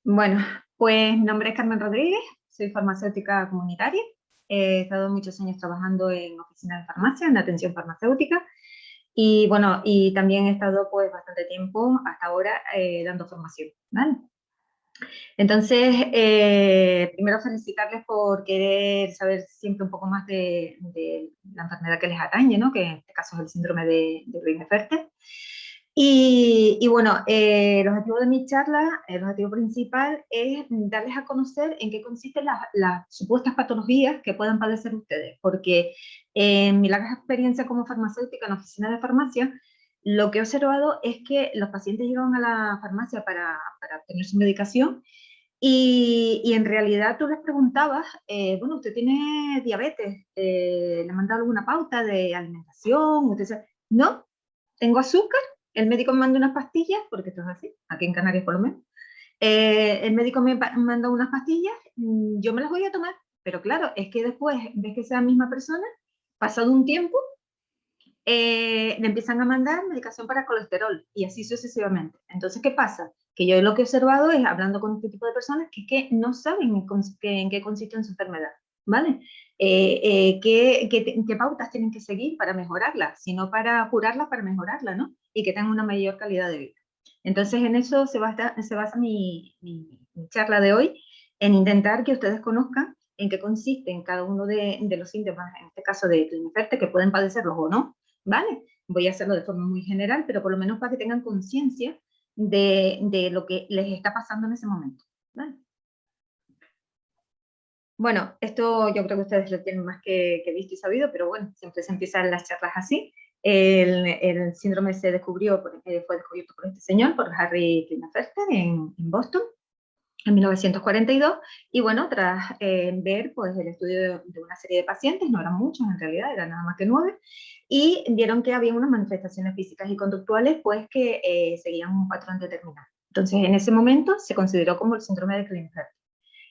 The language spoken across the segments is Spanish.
Bueno, pues mi nombre es Carmen Rodríguez, soy farmacéutica comunitaria. He estado muchos años trabajando en oficina de farmacia, en atención farmacéutica. Y bueno, y también he estado pues bastante tiempo hasta ahora dando formación, ¿vale? Entonces, primero felicitarles por querer saber siempre un poco más de la enfermedad que les atañe, ¿no? Que en este caso es el síndrome de Klinefelter. Y bueno, el objetivo de mi charla, el objetivo principal es darles a conocer en qué consisten las supuestas patologías que puedan padecer ustedes, porque en mi larga experiencia como farmacéutica en oficina de farmacia, lo que he observado es que los pacientes llegan a la farmacia para obtener su medicación y en realidad tú les preguntabas, bueno, ¿usted tiene diabetes? ¿Le han mandado alguna pauta de alimentación? Usted dice, no, tengo azúcar, el médico me manda unas pastillas, porque esto es así, aquí en Canarias por lo menos. El médico me manda unas pastillas, yo me las voy a tomar, pero claro, es que después ves que esa misma persona, pasado un tiempo, le empiezan a mandar medicación para colesterol y así sucesivamente. Entonces, ¿qué pasa? Que yo lo que he observado es, hablando con este tipo de personas, que no saben en qué consiste en su enfermedad, ¿vale? ¿Qué pautas tienen que seguir para mejorarla, sino para curarla, para mejorarla, ¿no? Y que tengan una mayor calidad de vida. Entonces, en eso se basa mi charla de hoy, en intentar que ustedes conozcan en qué consisten cada uno de los síntomas, en este caso de Klinefelter, que pueden padecerlos o no, ¿vale? Voy a hacerlo de forma muy general, pero por lo menos para que tengan conciencia de lo que les está pasando en ese momento, ¿vale? Bueno, esto yo creo que ustedes lo tienen más que visto y sabido, pero bueno, siempre se empiezan las charlas así. El síndrome fue descubierto por este señor, por Harry Klinefelter, en Boston, en 1942, y bueno, tras ver pues, el estudio de una serie de pacientes, no eran muchos en realidad, eran nada más que 9, y vieron que había unas manifestaciones físicas y conductuales pues que seguían un patrón determinado. Entonces, en ese momento se consideró como el síndrome de Klinefelter.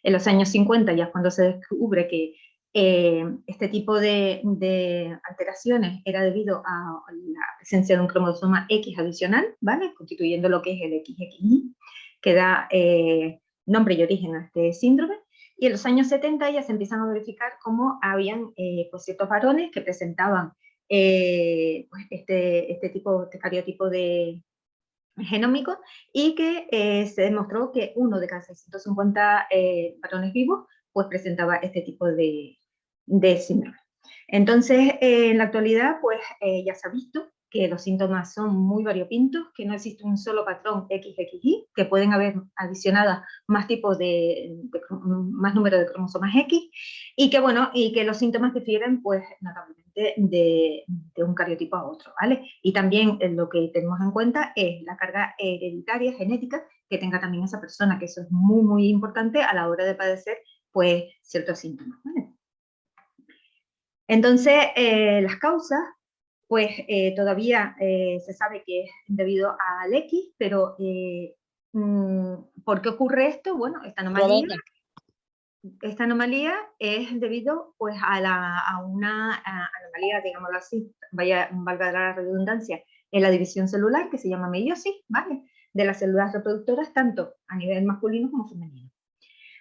En los años 50 ya es cuando se descubre que este tipo de alteraciones era debido a la presencia de un cromosoma X adicional, ¿vale? Constituyendo lo que es el XXY, que da nombre y origen a este síndrome. Y en los años 70 ya se empiezan a verificar cómo habían pues ciertos varones que presentaban pues este cariotipo genómico, y que se demostró que uno de cada 650 varones vivos pues presentaba este tipo de síndrome. Entonces, en la actualidad, pues ya se ha visto que los síntomas son muy variopintos, que no existe un solo patrón XXY, que pueden haber adicionadas más tipos más número de cromosomas X, y que bueno, y que los síntomas difieren pues notablemente de un cariotipo a otro, ¿vale? Y también lo que tenemos en cuenta es la carga hereditaria, genética, que tenga también esa persona, que eso es muy, muy importante a la hora de padecer pues ciertos síntomas, ¿vale? Entonces, las causas, pues todavía se sabe que es debido al X, pero ¿por qué ocurre esto? Bueno, esta anomalía es debido pues, a una anomalía, digámoslo así, valga la redundancia, en la división celular, que se llama meiosis, ¿vale? De las células reproductoras, tanto a nivel masculino como femenino.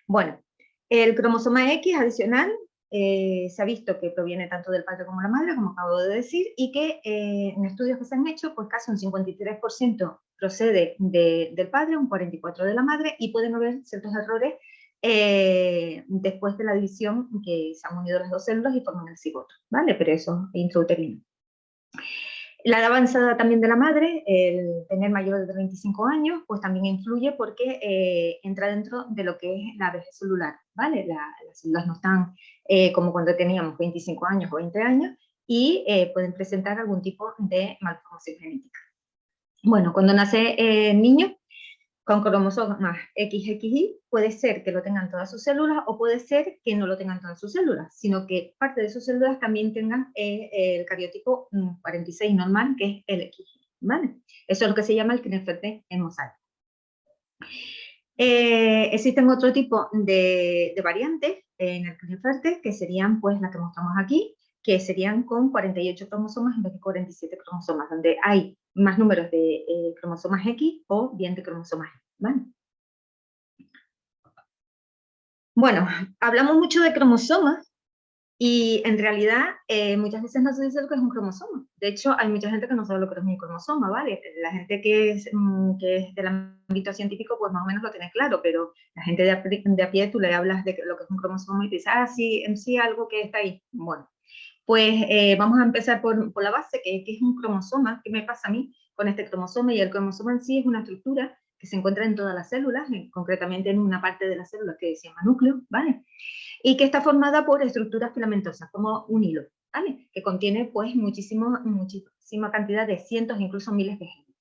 Bueno, el cromosoma X adicional se ha visto que proviene tanto del padre como de la madre, como acabo de decir, y que en estudios que se han hecho, pues casi un 53% procede del padre, un 44% de la madre, y pueden haber ciertos errores después de la división, que se han unido las dos células y forman el cigoto, ¿vale? Pero eso es intrauterino. La edad avanzada también de la madre, el tener mayor de 25 años, pues también influye porque entra dentro de lo que es la vejez celular, ¿vale? Las células no están como cuando teníamos 25 años o 20 años y pueden presentar algún tipo de malformación genética. Bueno, cuando nace el niño, con cromosomas XXY, puede ser que lo tengan todas sus células o puede ser que no lo tengan todas sus células, sino que parte de sus células también tengan el cariotipo 46 normal, que es el XY, ¿vale? Eso es lo que se llama el Klinefelter en mosaico. Existen otro tipo de variantes en el Klinefelter, que serían pues las que mostramos aquí, que serían con 48 cromosomas en vez de 47 cromosomas, donde hay más números de cromosomas X o bien de cromosomas Y, ¿vale? Bueno, hablamos mucho de cromosomas y en realidad muchas veces no se dice lo que es un cromosoma. De hecho, hay mucha gente que no sabe lo que es un cromosoma, ¿vale? La gente que es del ámbito científico, pues más o menos lo tiene claro, pero la gente de a pie tú le hablas de lo que es un cromosoma y te dice, ah, sí, en sí algo que está ahí. Bueno, pues vamos a empezar por la base, que es un cromosoma. ¿Qué me pasa a mí con este cromosoma? Y el cromosoma en sí es una estructura que se encuentra en todas las células, concretamente en una parte de las células que se llama núcleo, ¿vale? Y que está formada por estructuras filamentosas, como un hilo, ¿vale? Que contiene pues muchísima cantidad de cientos, incluso miles de genes.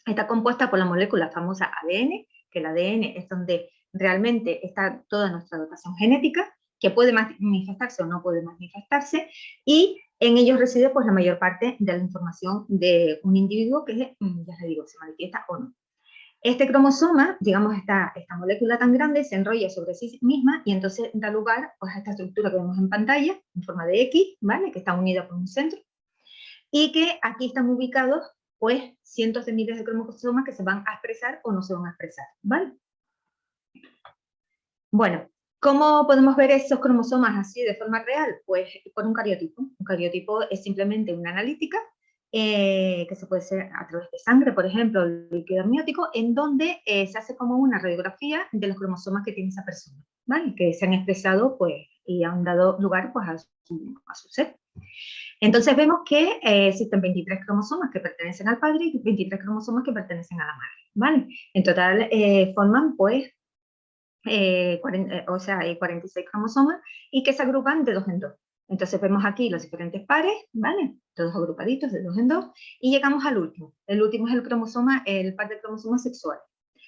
Está compuesta por la molécula famosa ADN, que el ADN es donde realmente está toda nuestra dotación genética, que puede manifestarse o no puede manifestarse, y en ellos reside pues la mayor parte de la información de un individuo que, ya les digo, se manifiesta o no. Este cromosoma, digamos, esta molécula tan grande se enrolla sobre sí misma y entonces da lugar pues, a esta estructura que vemos en pantalla, en forma de X, ¿vale? Que está unida por un centro, y que aquí están ubicados pues cientos de miles de cromosomas que se van a expresar o no se van a expresar, ¿vale? Bueno, ¿cómo podemos ver esos cromosomas así de forma real? Pues por un cariotipo. Un cariotipo es simplemente una analítica que se puede hacer a través de sangre, por ejemplo, el líquido amniótico, en donde se hace como una radiografía de los cromosomas que tiene esa persona, ¿vale? Que se han expresado pues, y han dado lugar pues, a su ser. Entonces vemos que existen 23 cromosomas que pertenecen al padre y 23 cromosomas que pertenecen a la madre, ¿vale? En total forman pues 40, o sea, hay 46 cromosomas y que se agrupan de dos en dos. Entonces vemos aquí los diferentes pares, ¿vale? Todos agrupaditos de dos en dos, y llegamos al último. El último es el cromosoma, el par de cromosomas sexuales.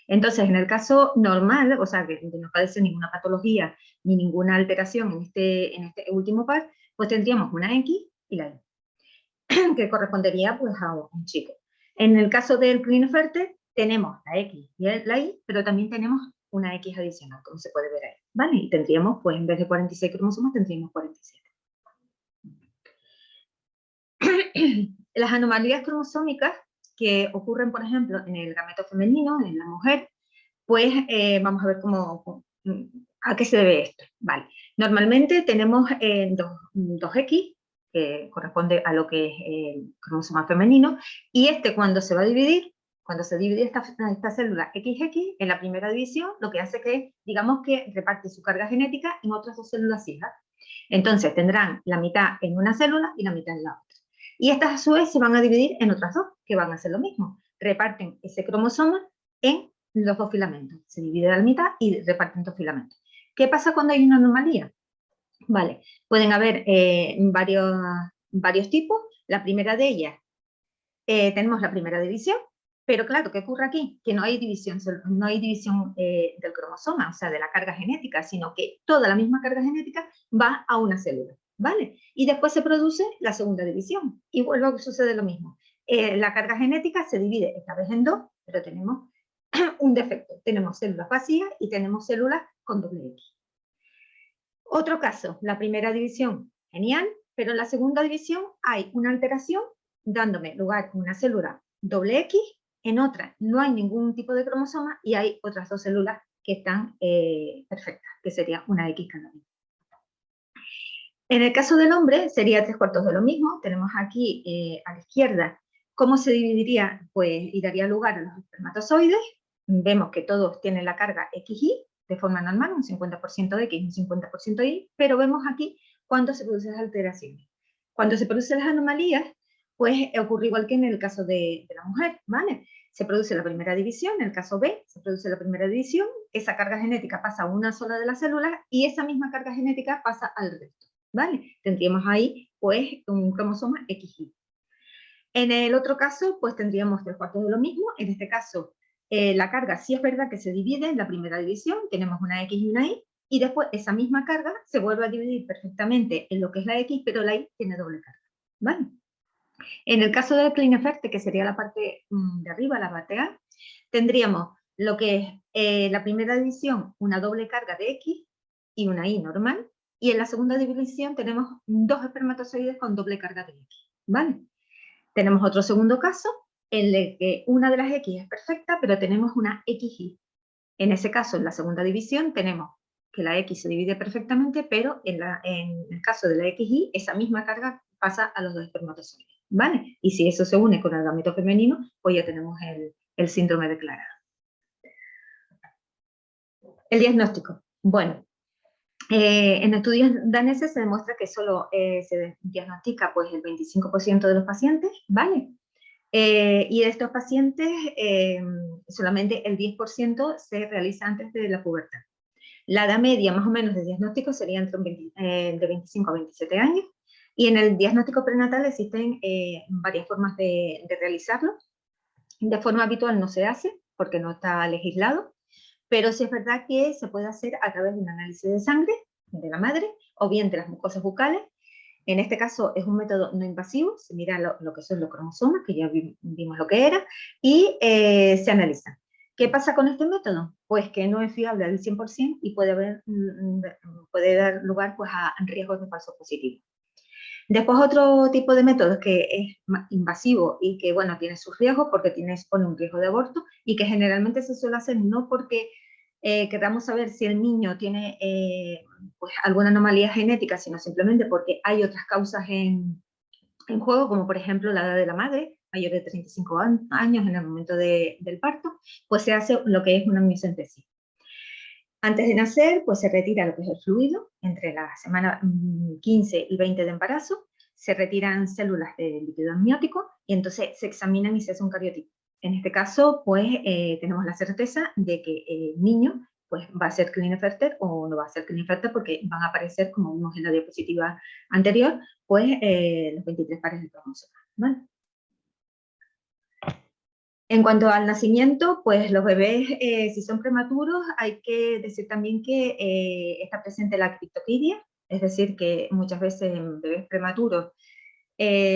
Entonces, en el caso normal, o sea, que no padece ninguna patología ni ninguna alteración en este último par, pues tendríamos una X y la Y, que correspondería pues a un chico. En el caso del Klinefelter tenemos la X y la Y, pero también tenemos una X adicional, como se puede ver ahí, ¿vale? Y tendríamos, pues en vez de 46 cromosomas, tendríamos 47. Las anomalías cromosómicas que ocurren, por ejemplo, en el gameto femenino, en la mujer, pues vamos a ver a qué se debe esto. Vale. Normalmente tenemos dos X, que corresponde a lo que es el cromosoma femenino, y este cuando se va a dividir, cuando se divide esta célula XX, en la primera división, lo que hace que, digamos que reparte su carga genética en otras dos células hijas. Entonces tendrán la mitad en una célula y la mitad en la otra. Y estas a su vez se van a dividir en otras dos, que van a hacer lo mismo. Reparten ese cromosoma en los dos filamentos. Se divide a la mitad y reparten dos filamentos. ¿Qué pasa cuando hay una anomalía? Vale, pueden haber varios tipos. La primera de ellas, tenemos la primera división, pero claro, ¿qué ocurre aquí? Que no hay división, del cromosoma, o sea, de la carga genética, sino que toda la misma carga genética va a una célula, ¿vale? Y después se produce la segunda división y vuelve a suceder lo mismo. La carga genética se divide esta vez en dos, pero tenemos un defecto. Tenemos células vacías y tenemos células con doble X. Otro caso, la primera división, genial, pero en la segunda división hay una alteración dándome lugar a una célula doble X, en otra no hay ningún tipo de cromosoma y hay otras dos células que están perfectas, que sería una X cada una. En el caso del hombre sería 3/4 de lo mismo. Tenemos aquí a la izquierda cómo se dividiría, pues, y daría lugar a los espermatozoides. Vemos que todos tienen la carga XY de forma normal, un 50% X y un 50% Y, pero vemos aquí cuándo se producen las alteraciones. Cuando se producen las anomalías, pues ocurre igual que en el caso de la mujer, ¿vale? Se produce la primera división, en el caso B, se produce la primera división, esa carga genética pasa a una sola de las células y esa misma carga genética pasa al resto. ¿Vale? Tendríamos ahí, pues, un cromosoma XY. En el otro caso, pues tendríamos 3/4 de lo mismo. En este caso, la carga sí es verdad que se divide en la primera división, tenemos una X y una Y, y después esa misma carga se vuelve a dividir perfectamente en lo que es la X, pero la Y tiene doble carga. ¿Vale? En el caso del Klinefelter, que sería la parte de arriba, la parte A, tendríamos lo que es la primera división, una doble carga de X y una Y normal, y en la segunda división tenemos dos espermatozoides con doble carga de X, ¿vale? Tenemos otro segundo caso en el que una de las X es perfecta, pero tenemos una XY. En ese caso, en la segunda división, tenemos que la X se divide perfectamente, pero en el caso de la XY, esa misma carga pasa a los dos espermatozoides, ¿vale? Y si eso se une con el gameto femenino, pues ya tenemos el síndrome declarado. El diagnóstico. Bueno, en estudios daneses se demuestra que solo se diagnostica pues, el 25% de los pacientes, ¿vale? Y de estos pacientes, solamente el 10% se realiza antes de la pubertad. La edad media más o menos de diagnóstico sería entre de 25 a 27 años, y en el diagnóstico prenatal existen varias formas de realizarlo. De forma habitual no se hace, porque no está legislado, pero sí es verdad que se puede hacer a través de un análisis de sangre de la madre, o bien de las mucosas bucales. En este caso es un método no invasivo, se mira lo que son los cromosomas, que ya vimos lo que era, y se analiza. ¿Qué pasa con este método? Pues que no es fiable al 100% y puede dar lugar pues, a riesgos de falsos positivos. Después otro tipo de método que es más invasivo y que, bueno, tiene sus riesgos porque pone un riesgo de aborto, y que generalmente se suele hacer no porque queramos saber si el niño tiene pues alguna anomalía genética, sino simplemente porque hay otras causas en juego, como por ejemplo la edad de la madre, mayor de 35 años en el momento del parto, pues se hace lo que es una amniocentesis. Antes de nacer, pues se retira lo que es el fluido, entre la semana 15 y 20 de embarazo, se retiran células de líquido amniótico y entonces se examinan y se hace un cariotipo. En este caso, pues tenemos la certeza de que el niño pues, va a ser Klinefelter o no va a ser Klinefelter, porque van a aparecer, como vimos en la diapositiva anterior, pues los 23 pares de cromosomas, ¿vale? En cuanto al nacimiento, pues los bebés, si son prematuros, hay que decir también que está presente la criptoquidia, es decir, que muchas veces en bebés prematuros,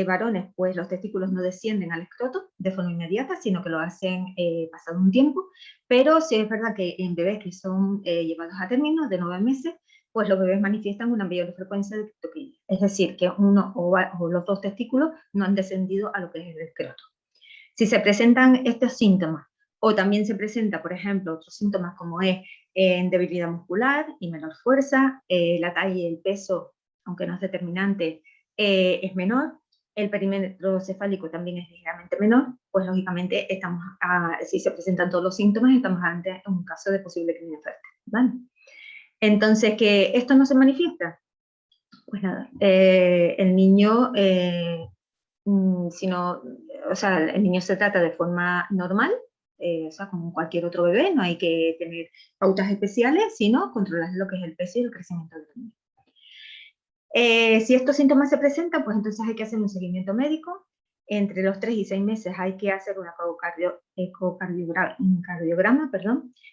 varones, pues los testículos no descienden al escroto de forma inmediata, sino que lo hacen pasado un tiempo, pero sí es verdad que en bebés que son llevados a término de 9 meses, pues los bebés manifiestan una mayor frecuencia de criptoquidia, es decir, que uno o los dos testículos no han descendido a lo que es el escroto. Si se presentan estos síntomas, o también se presenta, por ejemplo, otros síntomas como es debilidad muscular y menor fuerza, la talla y el peso, aunque no es determinante, es menor, el perímetro cefálico también es ligeramente menor, pues lógicamente si se presentan todos los síntomas, estamos ante un caso de posible Klinefelter, ¿vale? Entonces, ¿que esto no se manifiesta? Pues nada, el niño sino, o sea, el niño se trata de forma normal, o sea, como cualquier otro bebé, no hay que tener pautas especiales, sino controlar lo que es el peso y el crecimiento del niño. Si estos síntomas se presentan, pues entonces hay que hacer un seguimiento médico. Entre los 3 y 6 meses hay que hacer un ecocardiograma,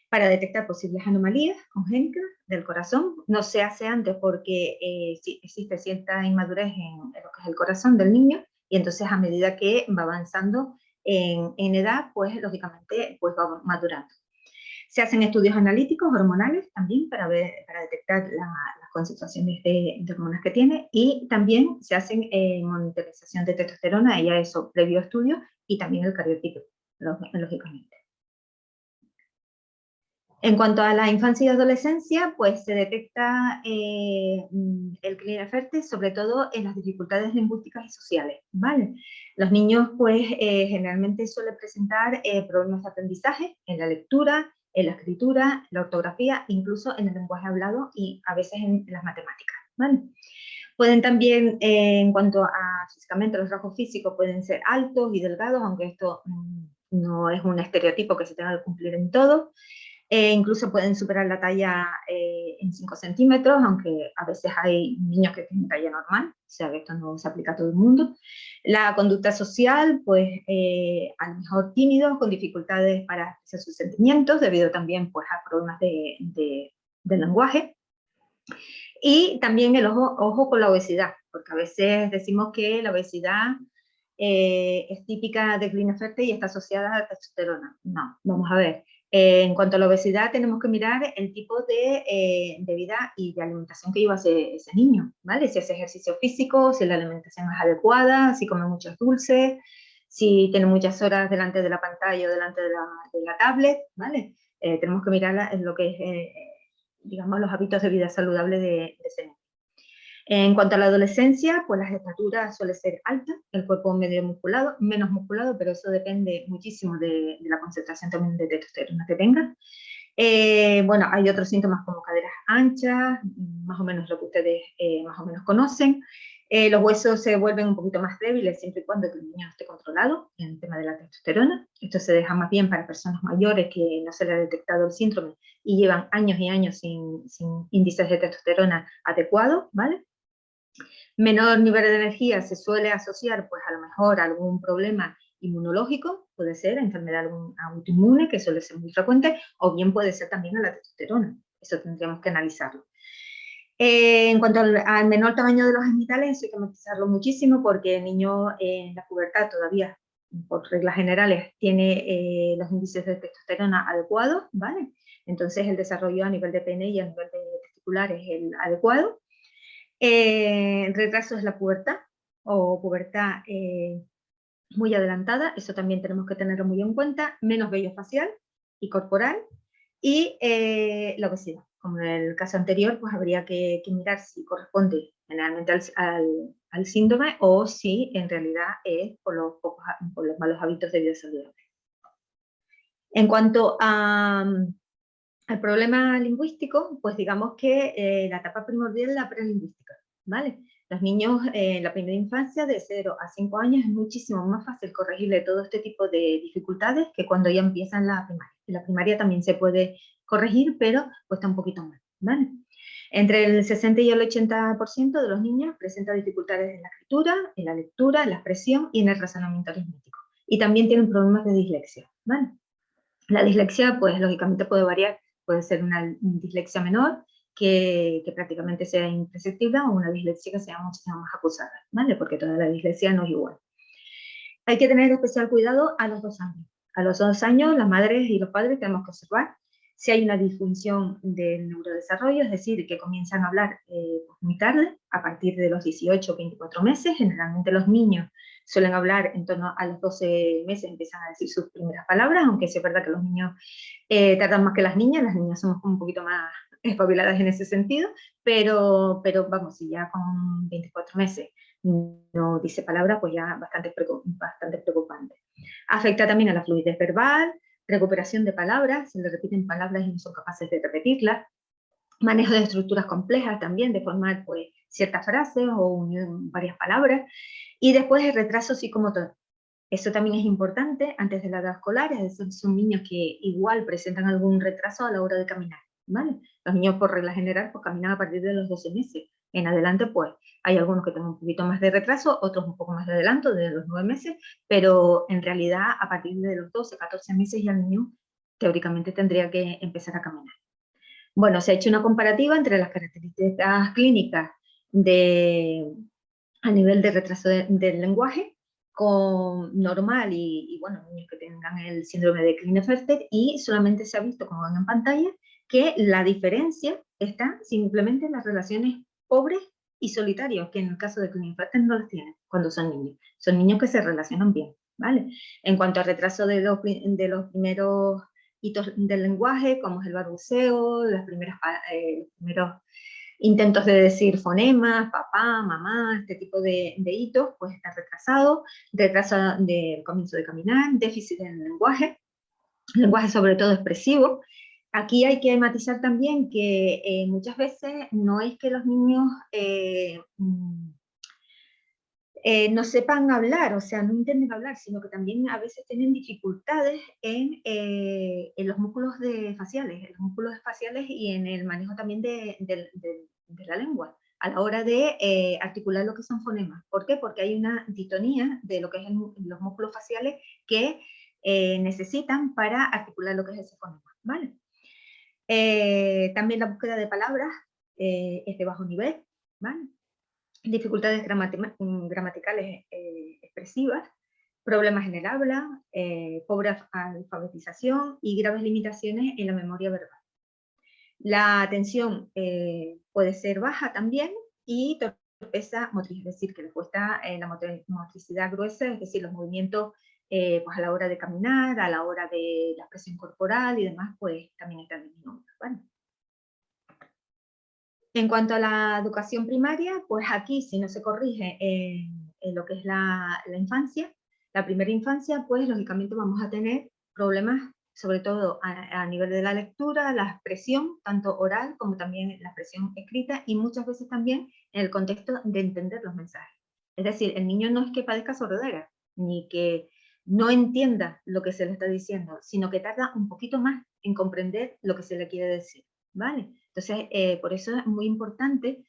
para detectar posibles anomalías congénitas del corazón. No se hace antes porque existe cierta inmadurez en lo que es el corazón del niño, y entonces a medida que va avanzando en edad, pues lógicamente pues va madurando. Se hacen estudios analíticos, hormonales también, para detectar las concentraciones de hormonas que tiene, y también se hacen monitorización de testosterona, y a eso previo estudio, y también el cariotipo, lógicamente. En cuanto a la infancia y adolescencia, pues se detecta el Klinefelter sobre todo en las dificultades lingüísticas y sociales, ¿vale? Los niños, pues, generalmente suelen presentar problemas de aprendizaje en la lectura, en la escritura, la ortografía, incluso en el lenguaje hablado y a veces en las matemáticas, ¿vale? Pueden también, en cuanto a físicamente, los rasgos físicos pueden ser altos y delgados, aunque esto no es un estereotipo que se tenga que cumplir en todo. Incluso pueden superar la talla en 5 centímetros, aunque a veces hay niños que tienen talla normal, o sea que esto no se aplica a todo el mundo. La conducta social, pues a lo mejor tímidos, con dificultades para expresar sus sentimientos, debido también pues, a problemas del lenguaje. Y también el ojo con la obesidad, porque a veces decimos que la obesidad es típica de Klinefelter y está asociada a la testosterona. No, vamos a ver. En cuanto a la obesidad, tenemos que mirar el tipo de vida y de alimentación que lleva ese niño, ¿vale? Si hace ejercicio físico, si la alimentación es adecuada, si come muchos dulces, si tiene muchas horas delante de la pantalla o delante de la tablet, ¿vale? Tenemos que mirar lo que es digamos, los hábitos de vida saludable de ese niño. En cuanto a la adolescencia, pues la estatura suele ser alta, el cuerpo medio musculado, menos musculado, pero eso depende muchísimo de la concentración también de testosterona que tenga. Bueno, hay otros síntomas como caderas anchas, más o menos lo que ustedes más o menos conocen. Los huesos se vuelven un poquito más débiles siempre y cuando el niño esté controlado en el tema de la testosterona. Esto se deja más bien para personas mayores que no se le ha detectado el síndrome y llevan años y años sin índices de testosterona adecuados, ¿vale? Menor nivel de energía se suele asociar pues a lo mejor a algún problema inmunológico, puede ser enfermedad autoinmune, que suele ser muy frecuente, o bien puede ser también a la testosterona. Eso tendríamos que analizarlo. En cuanto al menor tamaño de los genitales, eso hay que matizarlo muchísimo porque el niño en la pubertad todavía, por reglas generales, tiene los índices de testosterona adecuados, ¿vale? Entonces el desarrollo a nivel de pene y a nivel de testicular es el adecuado. Retraso es la pubertad o pubertad muy adelantada, eso también tenemos que tenerlo muy en cuenta, menos vello facial y corporal, y la obesidad. Como en el caso anterior, pues habría que mirar si corresponde generalmente al síndrome o si en realidad es por los malos hábitos de vida saludable. En cuanto al problema lingüístico, pues digamos que la etapa primordial es la prelingüística, ¿vale? Los niños en la primera infancia, de 0 a 5 años, es muchísimo más fácil corregirle todo este tipo de dificultades que cuando ya empiezan la primaria. En la primaria también se puede corregir, pero cuesta un poquito más, ¿vale? Entre el 60 y el 80% de los niños presenta dificultades en la escritura, en la lectura, en la expresión y en el razonamiento aritmético. Y también tienen problemas de dislexia, ¿vale? La dislexia, pues lógicamente puede variar, puede ser una dislexia menor que prácticamente sea imperceptible o una dislexia que sea muchísimo más acusada, ¿vale? Porque toda la dislexia no es igual. Hay que tener especial cuidado a los 2 años. A los 2 años, las madres y los padres tenemos que observar si hay una disfunción del neurodesarrollo, es decir, que comienzan a hablar muy tarde, a partir de los 18 o 24 meses. Generalmente los niños suelen hablar en torno a los 12 meses, empiezan a decir sus primeras palabras, aunque sí es verdad que los niños tardan más que las niñas somos un poquito más espabiladas en ese sentido, pero vamos, si ya con 24 meses no dice palabra, pues ya bastante preocupante. Afecta también a la fluidez verbal, recuperación de palabras, se le repiten palabras y no son capaces de repetirlas, manejo de estructuras complejas también, de formar pues ciertas frases o varias palabras, y después el retraso psicomotor. Eso también es importante antes de la edad escolar, es decir, son niños que igual presentan algún retraso a la hora de caminar, ¿vale? Los niños por regla general pues caminan a partir de los 12 meses. En adelante pues hay algunos que tienen un poquito más de retraso, otros un poco más de adelanto, de los 9 meses, pero en realidad a partir de los 12, 14 meses ya el niño teóricamente tendría que empezar a caminar. Bueno, se ha hecho una comparativa entre las características clínicas a nivel de retraso del lenguaje con normal bueno, niños que tengan el síndrome de Klinefelter, y solamente se ha visto, como ven en pantalla, que la diferencia está simplemente en las relaciones pobres y solitarios, que en el caso de Klinefelter no las tienen cuando son niños. Son niños que se relacionan bien, ¿vale? En cuanto al retraso de los primeros hitos del lenguaje, como es el balbuceo, los primeros intentos de decir fonemas, papá, mamá, este tipo de hitos, pues está retrasado, retraso del comienzo de caminar, déficit en el lenguaje sobre todo expresivo. Aquí hay que matizar también que muchas veces no es que los niños no sepan hablar, o sea, no intenten hablar, sino que también a veces tienen dificultades en los músculos faciales, en los músculos faciales y en el manejo también de la lengua, a la hora de articular lo que son fonemas. ¿Por qué? Porque hay una ditonía de lo que es los músculos faciales que necesitan para articular lo que es ese fonema, ¿vale? También la búsqueda de palabras es de bajo nivel, ¿vale? Dificultades gramaticales expresivas, problemas en el habla, pobre alfabetización y graves limitaciones en la memoria verbal. La atención puede ser baja también y torpeza motriz, es decir, que les cuesta la motricidad gruesa, es decir, los movimientos pues a la hora de caminar, a la hora de la expresión corporal y demás, pues también están disminuidos, ¿vale? En cuanto a la educación primaria, pues aquí si no se corrige en lo que es la infancia, la primera infancia, pues lógicamente vamos a tener problemas, sobre todo a nivel de la lectura, la expresión, tanto oral como también la expresión escrita, y muchas veces también en el contexto de entender los mensajes. Es decir, el niño no es que padezca sordera, ni que no entienda lo que se le está diciendo, sino que tarda un poquito más en comprender lo que se le quiere decir, ¿vale? Entonces, por eso es muy importante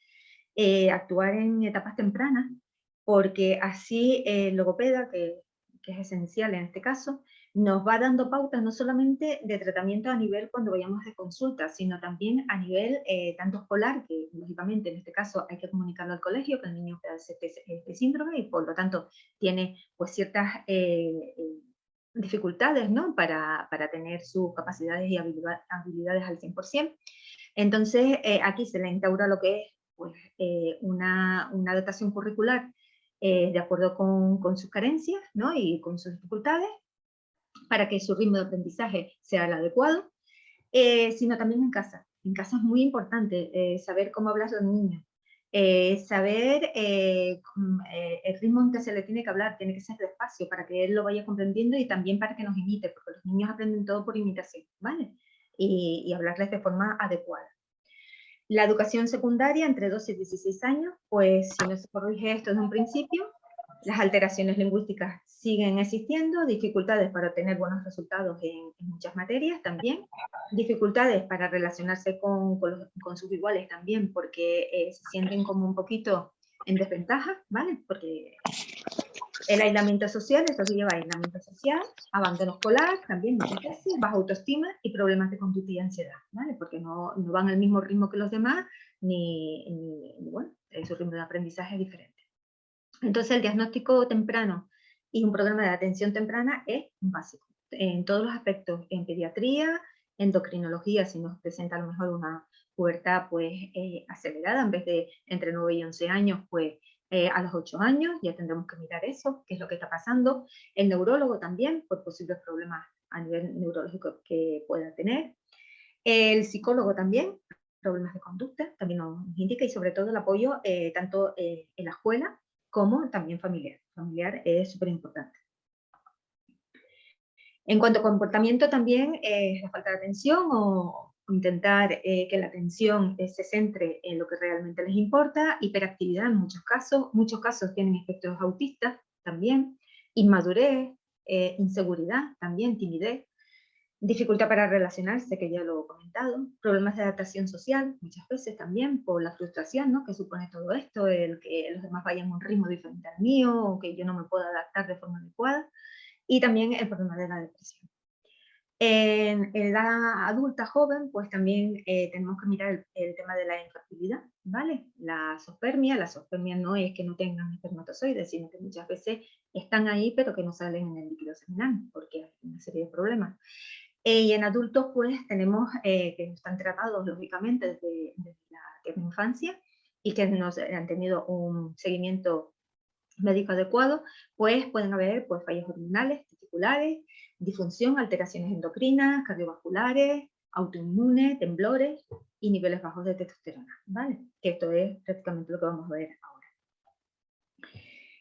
actuar en etapas tempranas, porque así el logopeda, que es esencial en este caso, nos va dando pautas no solamente de tratamiento a nivel cuando vayamos de consulta, sino también a nivel tanto escolar, que lógicamente en este caso hay que comunicarlo al colegio, que el niño padece este síndrome y por lo tanto tiene pues ciertas dificultades, ¿no? Para tener sus capacidades y habilidades al 100%. Entonces, aquí se le instaura lo que es pues, una dotación curricular de acuerdo con sus carencias, ¿no? Y con sus dificultades, para que su ritmo de aprendizaje sea el adecuado, sino también en casa. En casa es muy importante saber cómo hablar a los niños, saber el ritmo en que se le tiene que hablar, tiene que ser despacio para que él lo vaya comprendiendo y también para que nos imite, porque los niños aprenden todo por imitación, ¿vale? Y hablarles de forma adecuada. La educación secundaria, entre 12 y 16 años, pues si no se corrige esto desde un principio, las alteraciones lingüísticas siguen existiendo, dificultades para obtener buenos resultados en muchas materias también, dificultades para relacionarse con sus iguales también, porque se sienten como un poquito en desventaja, ¿vale? Porque el aislamiento social, esto se lleva a aislamiento social, abandono escolar, también muchas veces, baja autoestima y problemas de conducta y ansiedad, ¿vale? Porque no van al mismo ritmo que los demás, bueno, su ritmo de aprendizaje es diferente. Entonces, el diagnóstico temprano y un programa de atención temprana es básico en todos los aspectos, en pediatría, endocrinología, si nos presenta a lo mejor una pubertad pues acelerada, en vez de entre 9 y 11 años, pues a los 8 años, ya tendremos que mirar eso, qué es lo que está pasando. El neurólogo también, por posibles problemas a nivel neurológico que pueda tener. El psicólogo también, problemas de conducta, también nos indica, y sobre todo el apoyo tanto en la escuela como también familiar. Familiar es súper importante. En cuanto a comportamiento también, la falta de atención o intentar que la atención se centre en lo que realmente les importa, hiperactividad en muchos casos tienen efectos autistas también, inmadurez, inseguridad también, timidez, dificultad para relacionarse, que ya lo he comentado, problemas de adaptación social, muchas veces también por la frustración, ¿no? Que supone todo esto, el que los demás vayan a un ritmo diferente al mío, o que yo no me pueda adaptar de forma adecuada, y también el problema de la depresión. En edad adulta joven, pues también tenemos que mirar el tema de la infertilidad, ¿vale? La zoospermia no es que no tengan espermatozoides, sino que muchas veces están ahí, pero que no salen en el líquido seminal, porque hay una serie de problemas. Y en adultos, pues tenemos que están tratados, lógicamente, desde la tierna infancia y que no han tenido un seguimiento médico adecuado, pues pueden haber pues, fallos hormonales, testiculares, disfunción, alteraciones endocrinas, cardiovasculares, autoinmunes, temblores y niveles bajos de testosterona, ¿vale? Que esto es prácticamente lo que vamos a ver ahora.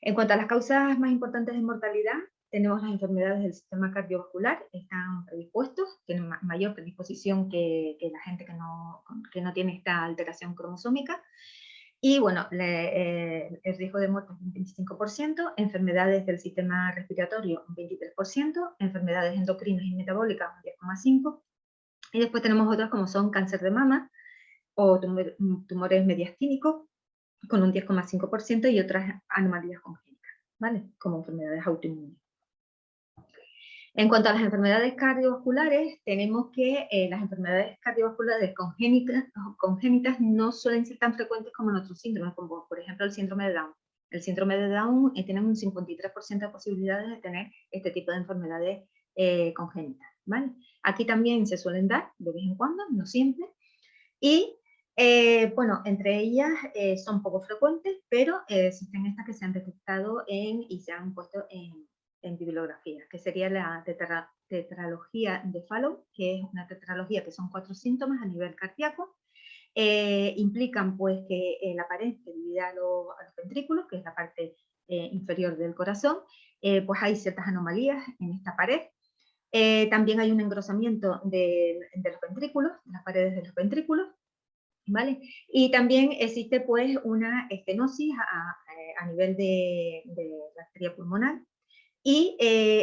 En cuanto a las causas más importantes de mortalidad, tenemos las enfermedades del sistema cardiovascular, están predispuestos, tienen mayor predisposición que la gente que no tiene esta alteración cromosómica. Y bueno, el riesgo de muerte es un 25%, enfermedades del sistema respiratorio un 23%, enfermedades endocrinas y metabólicas un 10,5%, y después tenemos otras como son cáncer de mama o tumores mediastínicos con un 10,5% y otras anomalías congénitas, ¿vale? Como enfermedades autoinmunes. En cuanto a las enfermedades cardiovasculares, tenemos que las enfermedades cardiovasculares congénitas no suelen ser tan frecuentes como en otros síndromes, como por ejemplo el síndrome de Down. El síndrome de Down tiene un 53% de posibilidades de tener este tipo de enfermedades congénitas, ¿vale? Aquí también se suelen dar de vez en cuando, no siempre, y bueno, entre ellas son poco frecuentes, pero existen estas que se han detectado y se han puesto en bibliografía, que sería la tetralogía de Fallot, que es una tetralogía que son 4 síntomas a nivel cardíaco, implican pues que la pared que divide a los ventrículos, que es la parte inferior del corazón, pues hay ciertas anomalías en esta pared. También hay un engrosamiento de los ventrículos, de las paredes de los ventrículos, ¿vale? Y también existe pues una estenosis a nivel de la arteria pulmonar, y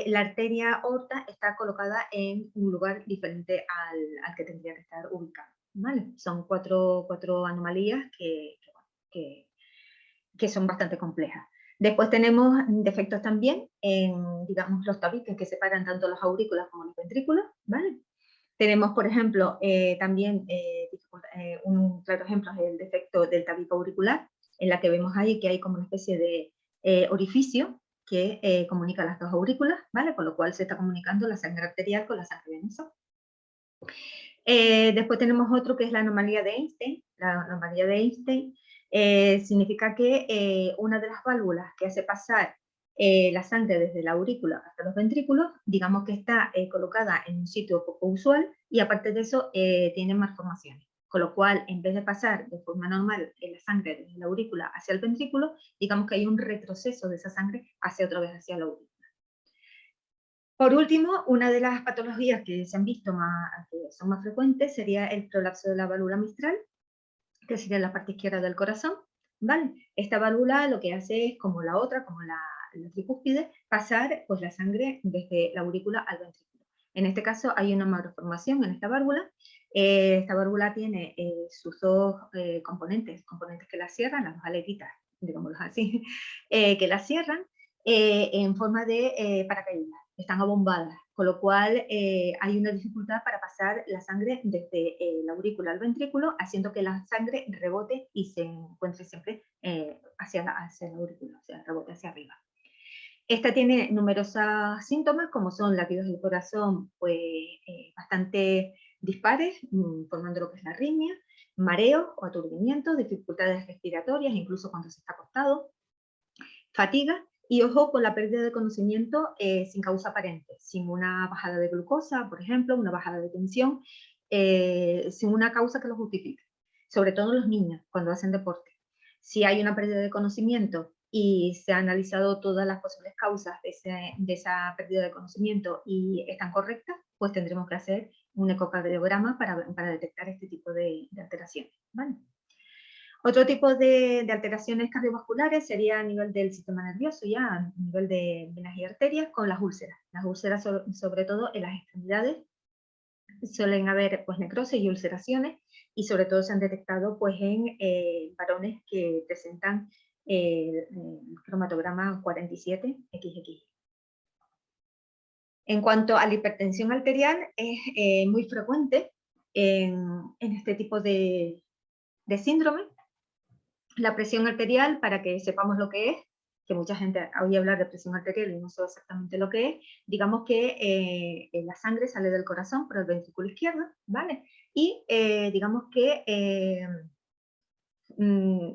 la arteria aorta está colocada en un lugar diferente al que tendría que estar ubicado, ¿vale? Son cuatro anomalías que son bastante complejas. Después tenemos defectos también en, digamos, los tabiques que separan tanto los aurículas como los ventrículos, ¿vale? Tenemos, por ejemplo, también un claro ejemplo es el defecto del tabique auricular, en la que vemos ahí que hay como una especie de orificio que comunica las dos aurículas, ¿vale? Con lo cual se está comunicando la sangre arterial con la sangre venosa. Después tenemos otro que es la anomalía de Einstein. La anomalía de Einstein significa que una de las válvulas que hace pasar la sangre desde la aurícula hasta los ventrículos, digamos que está colocada en un sitio poco usual, y aparte de eso tiene malformaciones. Con lo cual, en vez de pasar de forma normal la sangre desde la aurícula hacia el ventrículo, digamos que hay un retroceso de esa sangre hacia otra vez hacia la aurícula. Por último, una de las patologías que se han visto que son más frecuentes sería el prolapso de la válvula mitral, que sería la parte izquierda del corazón, ¿vale? Esta válvula lo que hace es, como la otra, como la tricúspide, pasar pues, la sangre desde la aurícula al ventrículo. En este caso hay una malformación en esta válvula. Esta válvula tiene sus dos componentes que la cierran, las dos aletitas, digámoslo así, que la cierran en forma de paracaídas, están abombadas, con lo cual hay una dificultad para pasar la sangre desde la aurícula al ventrículo, haciendo que la sangre rebote y se encuentre siempre hacia la aurícula, o sea, rebote hacia arriba. Esta tiene numerosos síntomas, como son latidos del corazón pues, bastante dispares, formando lo que es la arritmia, mareo o aturdimiento, dificultades respiratorias, incluso cuando se está acostado, fatiga, y ojo con la pérdida de conocimiento sin causa aparente, sin una bajada de glucosa, por ejemplo, una bajada de tensión, sin una causa que lo justifique, sobre todo en los niños cuando hacen deporte. Si hay una pérdida de conocimiento y se han analizado todas las posibles causas de esa pérdida de conocimiento y están correctas, pues tendremos que hacer un ecocardiograma para detectar este tipo de alteraciones, ¿vale? Otro tipo de alteraciones cardiovasculares sería a nivel del sistema nervioso, ya a nivel de venas y arterias, con las úlceras. Las úlceras, sobre todo en las extremidades, suelen haber pues, necrosis y ulceraciones, y sobre todo se han detectado pues, en varones que presentan el cromatograma 47XX. En cuanto a la hipertensión arterial, es muy frecuente en este tipo de síndrome. La presión arterial, para que sepamos lo que es, que mucha gente oye hablar de presión arterial y no sabe exactamente lo que es, digamos que la sangre sale del corazón por el ventrículo izquierdo, ¿vale? Y digamos que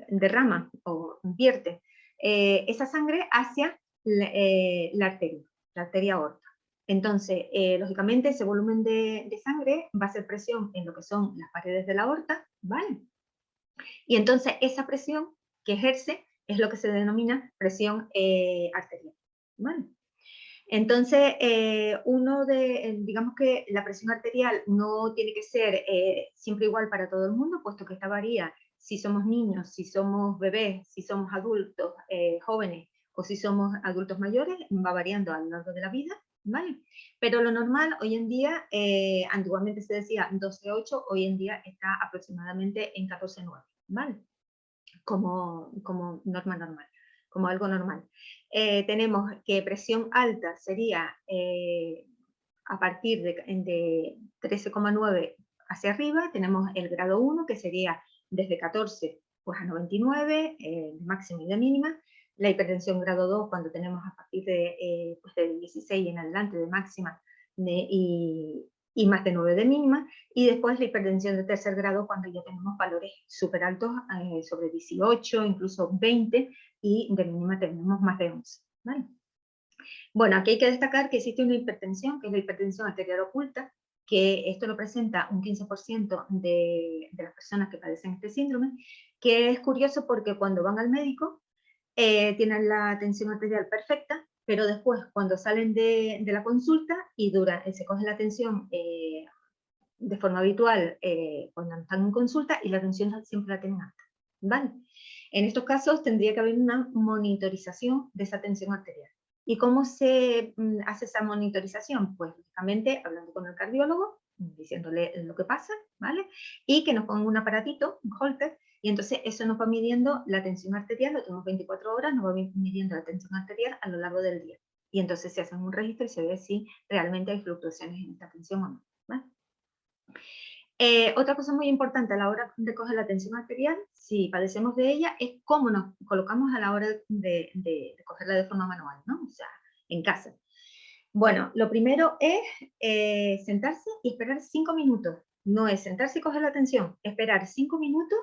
derrama o vierte esa sangre hacia la arteria aorta. Entonces, lógicamente, ese volumen de sangre va a hacer presión en lo que son las paredes de la aorta, ¿vale? Y entonces esa presión que ejerce es lo que se denomina presión arterial, ¿vale? Entonces, digamos que la presión arterial no tiene que ser siempre igual para todo el mundo, puesto que esta varía si somos niños, si somos bebés, si somos adultos jóvenes o si somos adultos mayores, va variando a lo largo de la vida, ¿vale? Pero lo normal hoy en día, antiguamente se decía 12,8, hoy en día está aproximadamente en 14,9, ¿vale? Como norma normal, como algo normal. Tenemos que presión alta sería a partir de 13,9 hacia arriba. Tenemos el grado 1, que sería desde 14 pues, a 99, de máxima y de mínima. La hipertensión grado 2, cuando tenemos a partir pues de 16 en adelante de máxima y más de 9 de mínima, y después la hipertensión de tercer grado cuando ya tenemos valores súper altos, sobre 18, incluso 20, y de mínima tenemos más de 11, ¿vale? Bueno, aquí hay que destacar que existe una hipertensión, que es la hipertensión arterial oculta, que esto lo presenta un 15% de las personas que padecen este síndrome, que es curioso porque cuando van al médico tienen la tensión arterial perfecta, pero después cuando salen de la consulta y se coge la tensión de forma habitual cuando están en consulta y la tensión siempre la tienen alta, ¿vale? En estos casos tendría que haber una monitorización de esa tensión arterial. ¿Y cómo se hace esa monitorización? Pues lógicamente hablando con el cardiólogo, diciéndole lo que pasa, ¿vale? Y que nos ponga un aparatito, un holter, y entonces eso nos va midiendo la tensión arterial, lo tenemos 24 horas, nos va midiendo la tensión arterial a lo largo del día. Y entonces se hace un registro y se ve si realmente hay fluctuaciones en esta tensión o no, ¿vale? Otra cosa muy importante a la hora de coger la tensión arterial, si padecemos de ella, es cómo nos colocamos a la hora de cogerla de forma manual, ¿no? O sea, en casa. Bueno, lo primero es sentarse y esperar 5 minutos. No es sentarse y coger la tensión, esperar 5 minutos,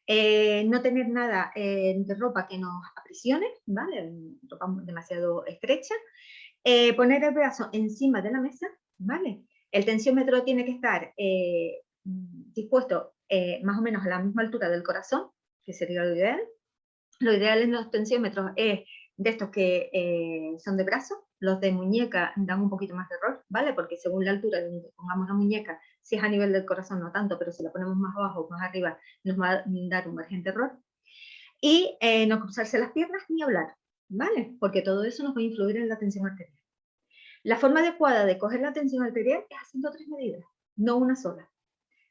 no tener nada de ropa que nos aprisione, ¿vale? Ropa demasiado estrecha. Poner el brazo encima de la mesa, ¿vale? El tensiómetro tiene que estar dispuesto más o menos a la misma altura del corazón, que sería lo ideal. Lo ideal en los tensiómetros es de estos que son de brazo. Los de muñeca dan un poquito más de error, ¿vale? Porque según la altura donde pongamos la muñeca, si es a nivel del corazón no tanto, pero si la ponemos más abajo o más arriba, nos va a dar un margen de error. Y no cruzarse las piernas ni hablar, ¿vale? Porque todo eso nos va a influir en la tensión arterial. La forma adecuada de coger la tensión arterial es haciendo 3 medidas, no una sola.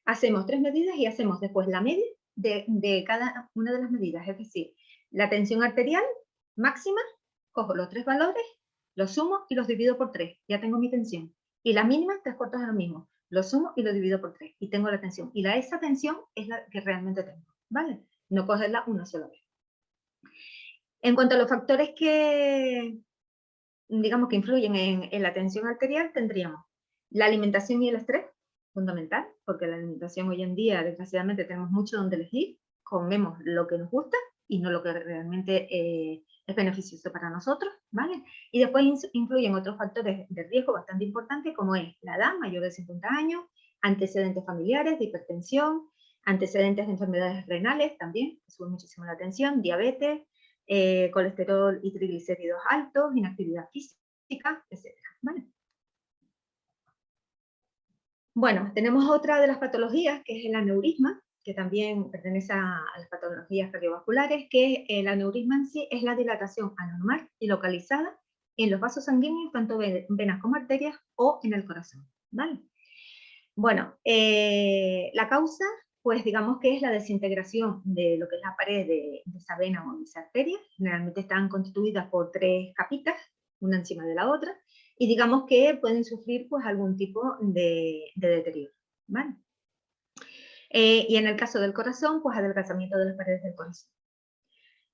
Hacemos 3 medidas y hacemos después la media de cada una de las medidas. Es decir, la tensión arterial máxima, cojo los 3 valores, los sumo y los divido por 3. Ya tengo mi tensión. Y la mínima, 3 cuartos de lo mismo. Lo sumo y lo divido por 3. Y tengo la tensión. Y esa tensión es la que realmente tengo, ¿vale? No cogerla una sola vez. En cuanto a los factores que, digamos, que influyen en la tensión arterial, tendríamos la alimentación y el estrés, fundamental, porque la alimentación hoy en día, desgraciadamente, tenemos mucho donde elegir, comemos lo que nos gusta y no lo que realmente es beneficioso para nosotros, ¿vale? Y después influyen otros factores de riesgo bastante importantes, como es la edad, mayor de 50 años, antecedentes familiares de hipertensión, antecedentes de enfermedades renales también, que suben muchísimo la tensión, diabetes, colesterol y triglicéridos altos, inactividad física, etc. ¿Vale? Bueno, tenemos otra de las patologías, que es el aneurisma, que también pertenece a las patologías cardiovasculares, que el aneurisma en sí es la dilatación anormal y localizada en los vasos sanguíneos, tanto venas como arterias, o en el corazón. ¿Vale? Bueno, la causa, pues digamos que es la desintegración de lo que es la pared de esa vena o de esa arteria. Generalmente están constituidas por 3 capitas, una encima de la otra, y digamos que pueden sufrir pues algún tipo de deterioro, ¿vale? Y en el caso del corazón, pues adelgazamiento de las paredes del corazón.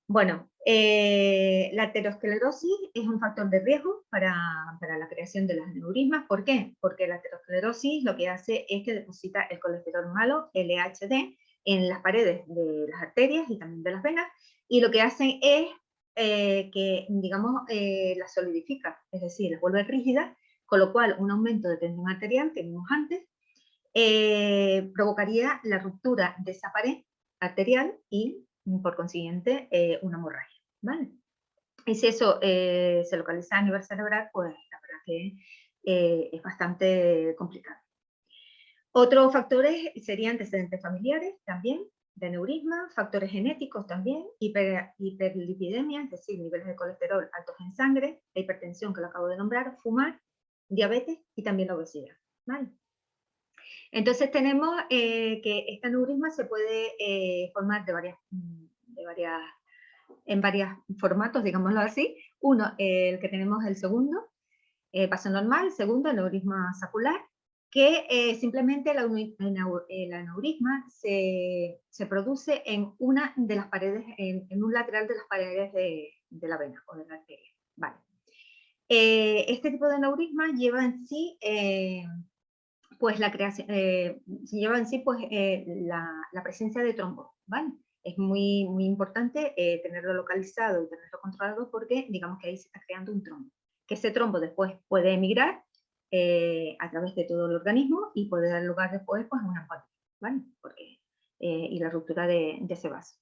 Bueno, la aterosclerosis es un factor de riesgo para la creación de las aneurismas. ¿Por qué? Porque la aterosclerosis lo que hace es que deposita el colesterol malo, LHD, en las paredes de las arterias y también de las venas, y lo que hacen es que, digamos, las solidifica, es decir, las vuelve rígidas, con lo cual un aumento de tensión arterial que vimos antes provocaría la ruptura de esa pared arterial y, por consiguiente, una hemorragia, ¿vale? Y si eso se localiza a nivel cerebral, pues la verdad que es bastante complicado. Otros factores serían antecedentes familiares también, de aneurisma, factores genéticos también, hiperlipidemia, es decir, niveles de colesterol altos en sangre, la hipertensión que lo acabo de nombrar, fumar, diabetes y también la obesidad, ¿vale? Entonces tenemos que este aneurisma se puede formar en varios formatos, digámoslo así. Uno, el que tenemos el segundo, paso normal, segundo, aneurisma sacular, que simplemente el aneurisma se produce en una de las paredes, en un lateral de las paredes de la vena o de la arteria. Vale. Este tipo de aneurisma lleva en sí pues la creación, lleva en sí pues la presencia de trombos, ¿vale? Es muy, muy importante tenerlo localizado y tenerlo controlado porque digamos que ahí se está creando un trombo. Que ese trombo después puede emigrar a través de todo el organismo y puede dar lugar después pues, a una embolia, ¿vale? Y la ruptura de ese vaso.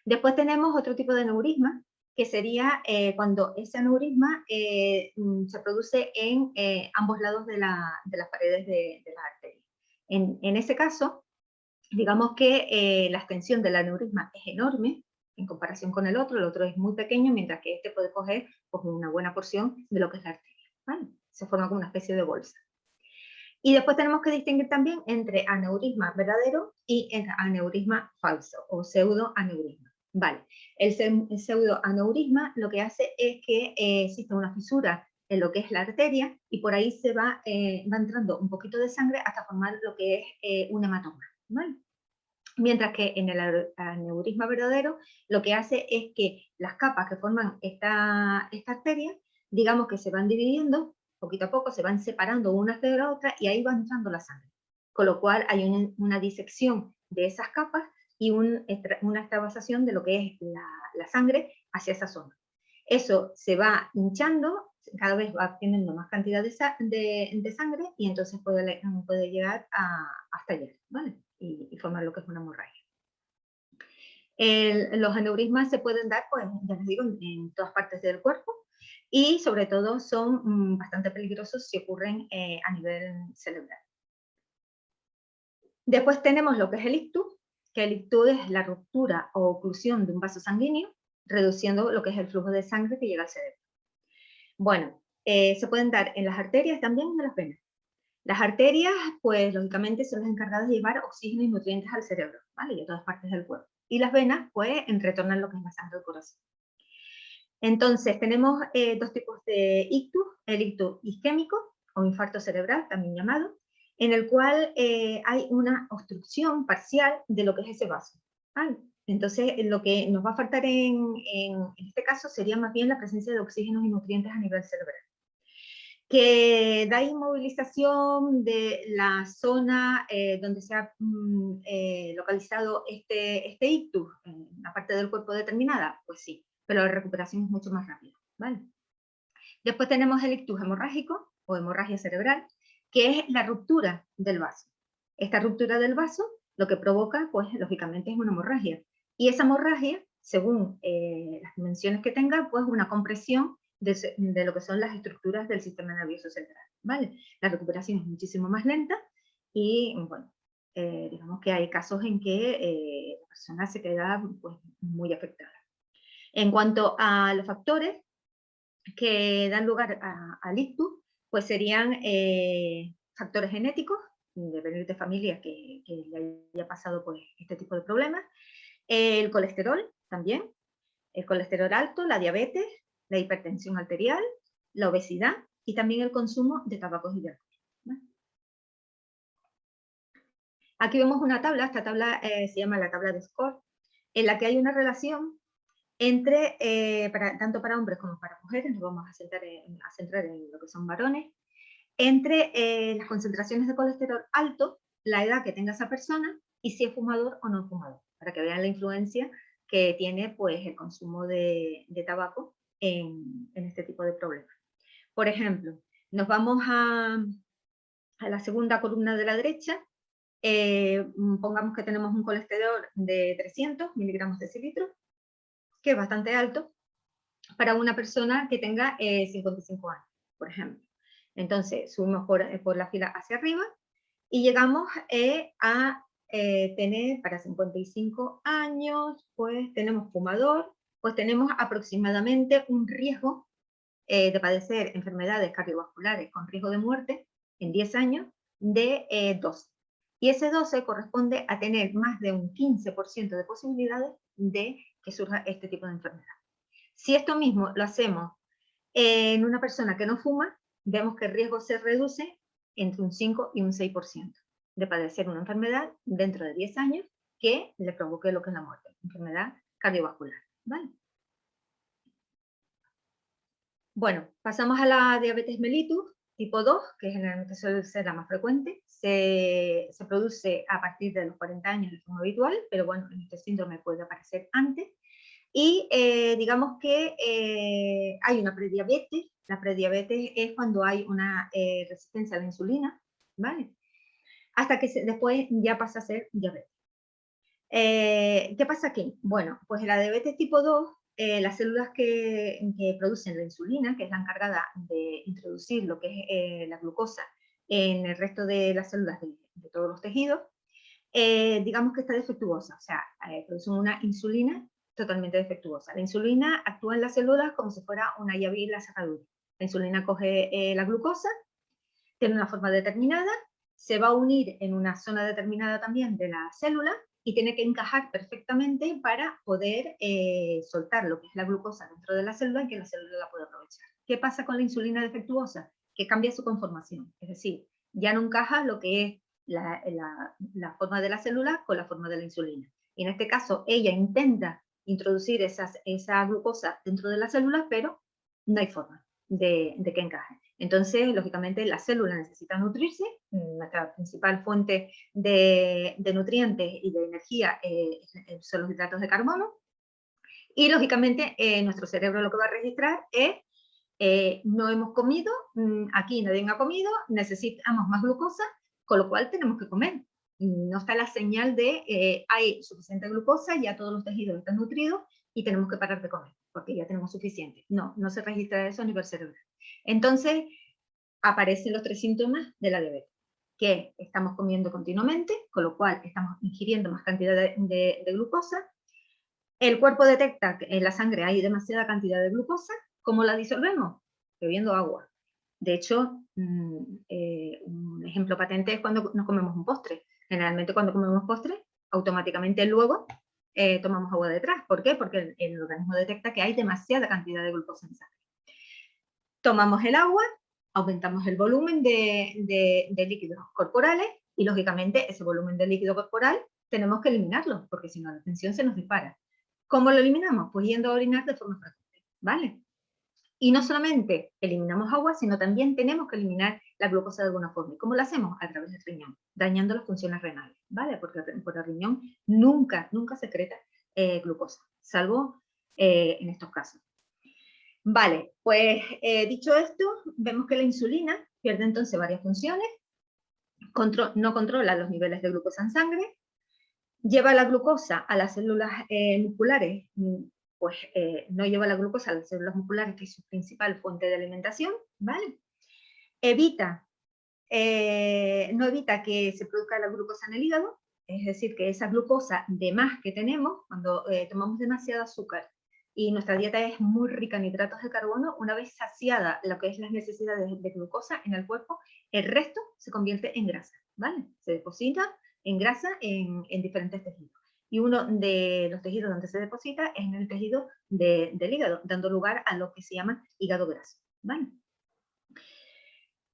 Después tenemos otro tipo de aneurisma, que sería cuando ese aneurisma se produce en ambos lados de las paredes de la arteria. En ese caso, digamos que la extensión del aneurisma es enorme en comparación con el otro es muy pequeño, mientras que este puede coger pues, una buena porción de lo que es la arteria, ¿vale? Se forma como una especie de bolsa. Y después tenemos que distinguir también entre aneurisma verdadero y aneurisma falso o pseudoaneurisma. Vale, el pseudoaneurisma lo que hace es que existe una fisura en lo que es la arteria y por ahí se va entrando un poquito de sangre hasta formar lo que es un hematoma, ¿vale? Mientras que en el aneurisma verdadero lo que hace es que las capas que forman esta arteria, digamos que se van dividiendo, poquito a poco se van separando unas de la otra y ahí va entrando la sangre. Con lo cual hay una disección de esas capas y una extravasación de lo que es la sangre hacia esa zona. Eso se va hinchando, cada vez va teniendo más cantidad de sangre y entonces puede llegar hasta allá, ¿vale? Y formar lo que es una hemorragia. Los aneurismas se pueden dar, pues, ya les digo, en todas partes del cuerpo y sobre todo son bastante peligrosos si ocurren a nivel cerebral. Después tenemos lo que es el ictus, que el ictus es la ruptura o oclusión de un vaso sanguíneo, reduciendo lo que es el flujo de sangre que llega al cerebro. Bueno, se pueden dar en las arterias también y en las venas. Las arterias, pues lógicamente son las encargadas de llevar oxígeno y nutrientes al cerebro, ¿vale? Y a todas partes del cuerpo. Y las venas, pues, retornan lo que es la sangre al corazón. Entonces, tenemos dos tipos de ictus, el ictus isquémico, o infarto cerebral, también llamado, en el cual hay una obstrucción parcial de lo que es ese vaso, ¿vale? Entonces, lo que nos va a faltar en este caso sería más bien la presencia de oxígeno y nutrientes a nivel cerebral, que da inmovilización de la zona donde se ha localizado este ictus, en la parte del cuerpo determinada, pues sí, pero la recuperación es mucho más rápida, ¿vale? Después tenemos el ictus hemorrágico, o hemorragia cerebral, que es la ruptura del vaso. Esta ruptura del vaso lo que provoca, pues lógicamente es una hemorragia, y esa hemorragia, según las dimensiones que tenga, pues una compresión de lo que son las estructuras del sistema nervioso central, ¿vale? La recuperación es muchísimo más lenta y, bueno, digamos que hay casos en que la persona se queda pues, muy afectada. En cuanto a los factores que dan lugar al ictus, pues serían factores genéticos, de venir de familias que le haya pasado pues, este tipo de problemas, el colesterol también, el colesterol alto, la diabetes, la hipertensión arterial, la obesidad y también el consumo de tabacos y de alcohol, ¿vale? Aquí vemos una tabla, esta tabla se llama la tabla de Scott, en la que hay una relación entre, tanto para hombres como para mujeres, nos vamos a centrar en lo que son varones, entre las concentraciones de colesterol alto, la edad que tenga esa persona y si es fumador o no fumador, para que vean la influencia que tiene pues, el consumo de tabaco en este tipo de problemas. Por ejemplo, nos vamos a la segunda columna de la derecha, pongamos que tenemos un colesterol de 300 miligramos de decilitro, que es bastante alto para una persona que tenga 55 años, por ejemplo. Entonces, subimos por la fila hacia arriba y llegamos a tener para 55 años, pues tenemos fumador, pues tenemos aproximadamente un riesgo de padecer enfermedades cardiovasculares con riesgo de muerte en 10 años de 12. Y ese 12 corresponde a tener más de un 15% de posibilidades de que surja este tipo de enfermedad. Si esto mismo lo hacemos en una persona que no fuma, vemos que el riesgo se reduce entre un 5 y un 6% de padecer una enfermedad dentro de 10 años que le provoque lo que es la muerte, enfermedad cardiovascular, ¿vale? Bueno, pasamos a la diabetes mellitus tipo 2, que generalmente suele ser la más frecuente. Se produce a partir de los 40 años de forma habitual, pero bueno, en este síndrome puede aparecer antes. Y digamos que hay una prediabetes. La prediabetes es cuando hay una resistencia a la insulina, ¿vale? Hasta que después ya pasa a ser diabetes. ¿Qué pasa aquí? Bueno, pues en la diabetes tipo 2, las células que producen la insulina, que es la encargada de introducir lo que es la glucosa en el resto de las células de todos los tejidos, digamos que está defectuosa, o sea, producen una insulina totalmente defectuosa. La insulina actúa en las células como si fuera una llave y la cerradura. La insulina coge la glucosa, tiene una forma determinada, se va a unir en una zona determinada también de la célula y tiene que encajar perfectamente para poder soltar lo que es la glucosa dentro de la célula y que la célula la pueda aprovechar. ¿Qué pasa con la insulina defectuosa? Que cambia su conformación, es decir, ya no encaja lo que es la forma de la célula con la forma de la insulina. Y en este caso, ella intenta introducir esa glucosa dentro de la célula, pero no hay forma de que encaje. Entonces, lógicamente, la célula necesita nutrirse. Nuestra principal fuente de nutrientes y de energía son los hidratos de carbono. Y, lógicamente, nuestro cerebro lo que va a registrar es no hemos comido, aquí nadie ha comido, necesitamos más glucosa, con lo cual tenemos que comer. No está la señal de hay suficiente glucosa, ya todos los tejidos están nutridos y tenemos que parar de comer, porque ya tenemos suficiente. No, no se registra eso a nivel cerebral. Entonces, aparecen los 3 síntomas de la diabetes, que estamos comiendo continuamente, con lo cual estamos ingiriendo más cantidad de glucosa. El cuerpo detecta que en la sangre hay demasiada cantidad de glucosa. ¿Cómo la disolvemos? Bebiendo agua. De hecho, un ejemplo patente es cuando nos comemos un postre. Generalmente cuando comemos postre, automáticamente luego tomamos agua detrás. ¿Por qué? Porque el organismo detecta que hay demasiada cantidad de glucosa en sangre. Tomamos el agua, aumentamos el volumen de líquidos corporales y, lógicamente, ese volumen de líquido corporal tenemos que eliminarlo, porque si no la tensión se nos dispara. ¿Cómo lo eliminamos? Pues yendo a orinar de forma frecuente, ¿vale? Y no solamente eliminamos agua, sino también tenemos que eliminar la glucosa de alguna forma. ¿Y cómo lo hacemos? A través del riñón, dañando las funciones renales, ¿vale? Porque por el riñón nunca secreta glucosa, salvo en estos casos. Vale, pues dicho esto, vemos que la insulina pierde entonces varias funciones, no controla los niveles de glucosa en sangre, lleva la glucosa a las células musculares, pues no lleva la glucosa a las células musculares, que es su principal fuente de alimentación, ¿vale? No evita que se produzca la glucosa en el hígado, es decir, que esa glucosa de más que tenemos, cuando tomamos demasiado azúcar y nuestra dieta es muy rica en hidratos de carbono, una vez saciada lo que es las necesidades de glucosa en el cuerpo, el resto se convierte en grasa, ¿vale? Se deposita en grasa en diferentes tejidos. Y uno de los tejidos donde se deposita es en el tejido del hígado, dando lugar a lo que se llama hígado graso, ¿vale?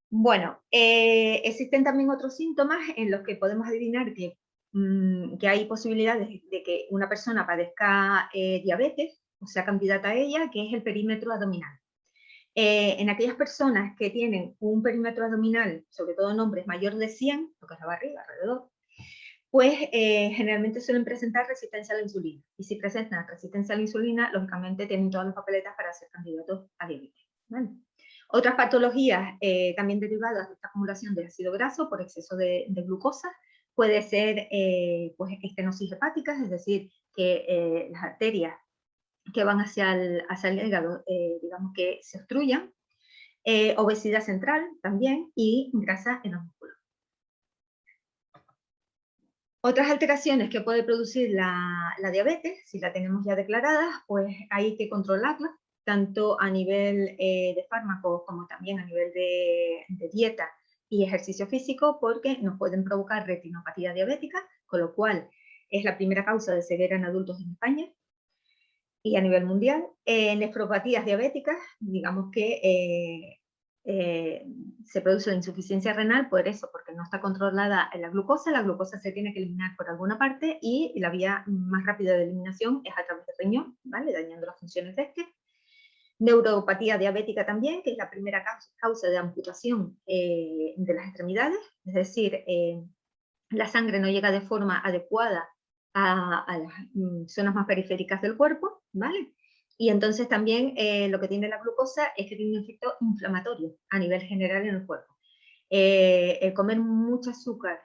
Bueno, existen también otros síntomas en los que podemos adivinar que hay posibilidades de que una persona padezca diabetes, o sea, candidata a ella, que es el perímetro abdominal. En aquellas personas que tienen un perímetro abdominal, sobre todo en hombres mayor de 100, lo que es la barriga alrededor, pues generalmente suelen presentar resistencia a la insulina. Y si presentan resistencia a la insulina, lógicamente tienen todas las papeletas para ser candidatos a diabetes, ¿vale? Otras patologías también derivadas de esta acumulación de ácido graso por exceso de glucosa puede ser pues estenosis hepática, es decir, que las arterias que van hacia el hígado, digamos que se obstruyan, obesidad central también y grasa en los músculos. Otras alteraciones que puede producir la diabetes, si la tenemos ya declarada, pues hay que controlarla, tanto a nivel de fármacos como también a nivel de dieta y ejercicio físico, porque nos pueden provocar retinopatía diabética, con lo cual es la primera causa de ceguera en adultos en España y a nivel mundial. Nefropatías diabéticas, digamos que se produce la insuficiencia renal por eso, porque no está controlada la glucosa se tiene que eliminar por alguna parte y la vía más rápida de eliminación es a través del riñón, ¿vale? Dañando las funciones de este. Neuropatía diabética también, que es la primera causa de amputación de las extremidades, es decir, la sangre no llega de forma adecuada a las zonas más periféricas del cuerpo, ¿vale? Y entonces también lo que tiene la glucosa es que tiene un efecto inflamatorio a nivel general en el cuerpo. El comer mucho azúcar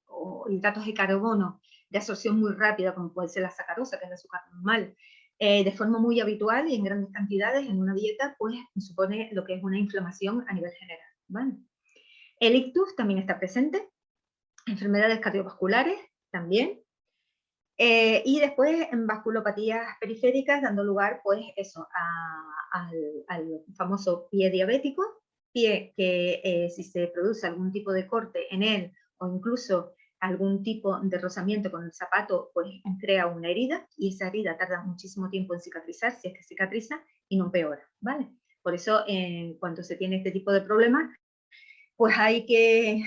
o hidratos de carbono de absorción muy rápida, como puede ser la sacarosa, que es el azúcar normal, de forma muy habitual y en grandes cantidades en una dieta, pues supone lo que es una inflamación a nivel general, ¿vale? El ictus también está presente, enfermedades cardiovasculares también, y después en vasculopatías periféricas, dando lugar, pues eso, al famoso pie diabético, pie que si se produce algún tipo de corte en él, o incluso algún tipo de rozamiento con el zapato, pues crea una herida, y esa herida tarda muchísimo tiempo en cicatrizar, si es que cicatriza, y no empeora, ¿vale? Por eso, cuando se tiene este tipo de problemas, pues hay que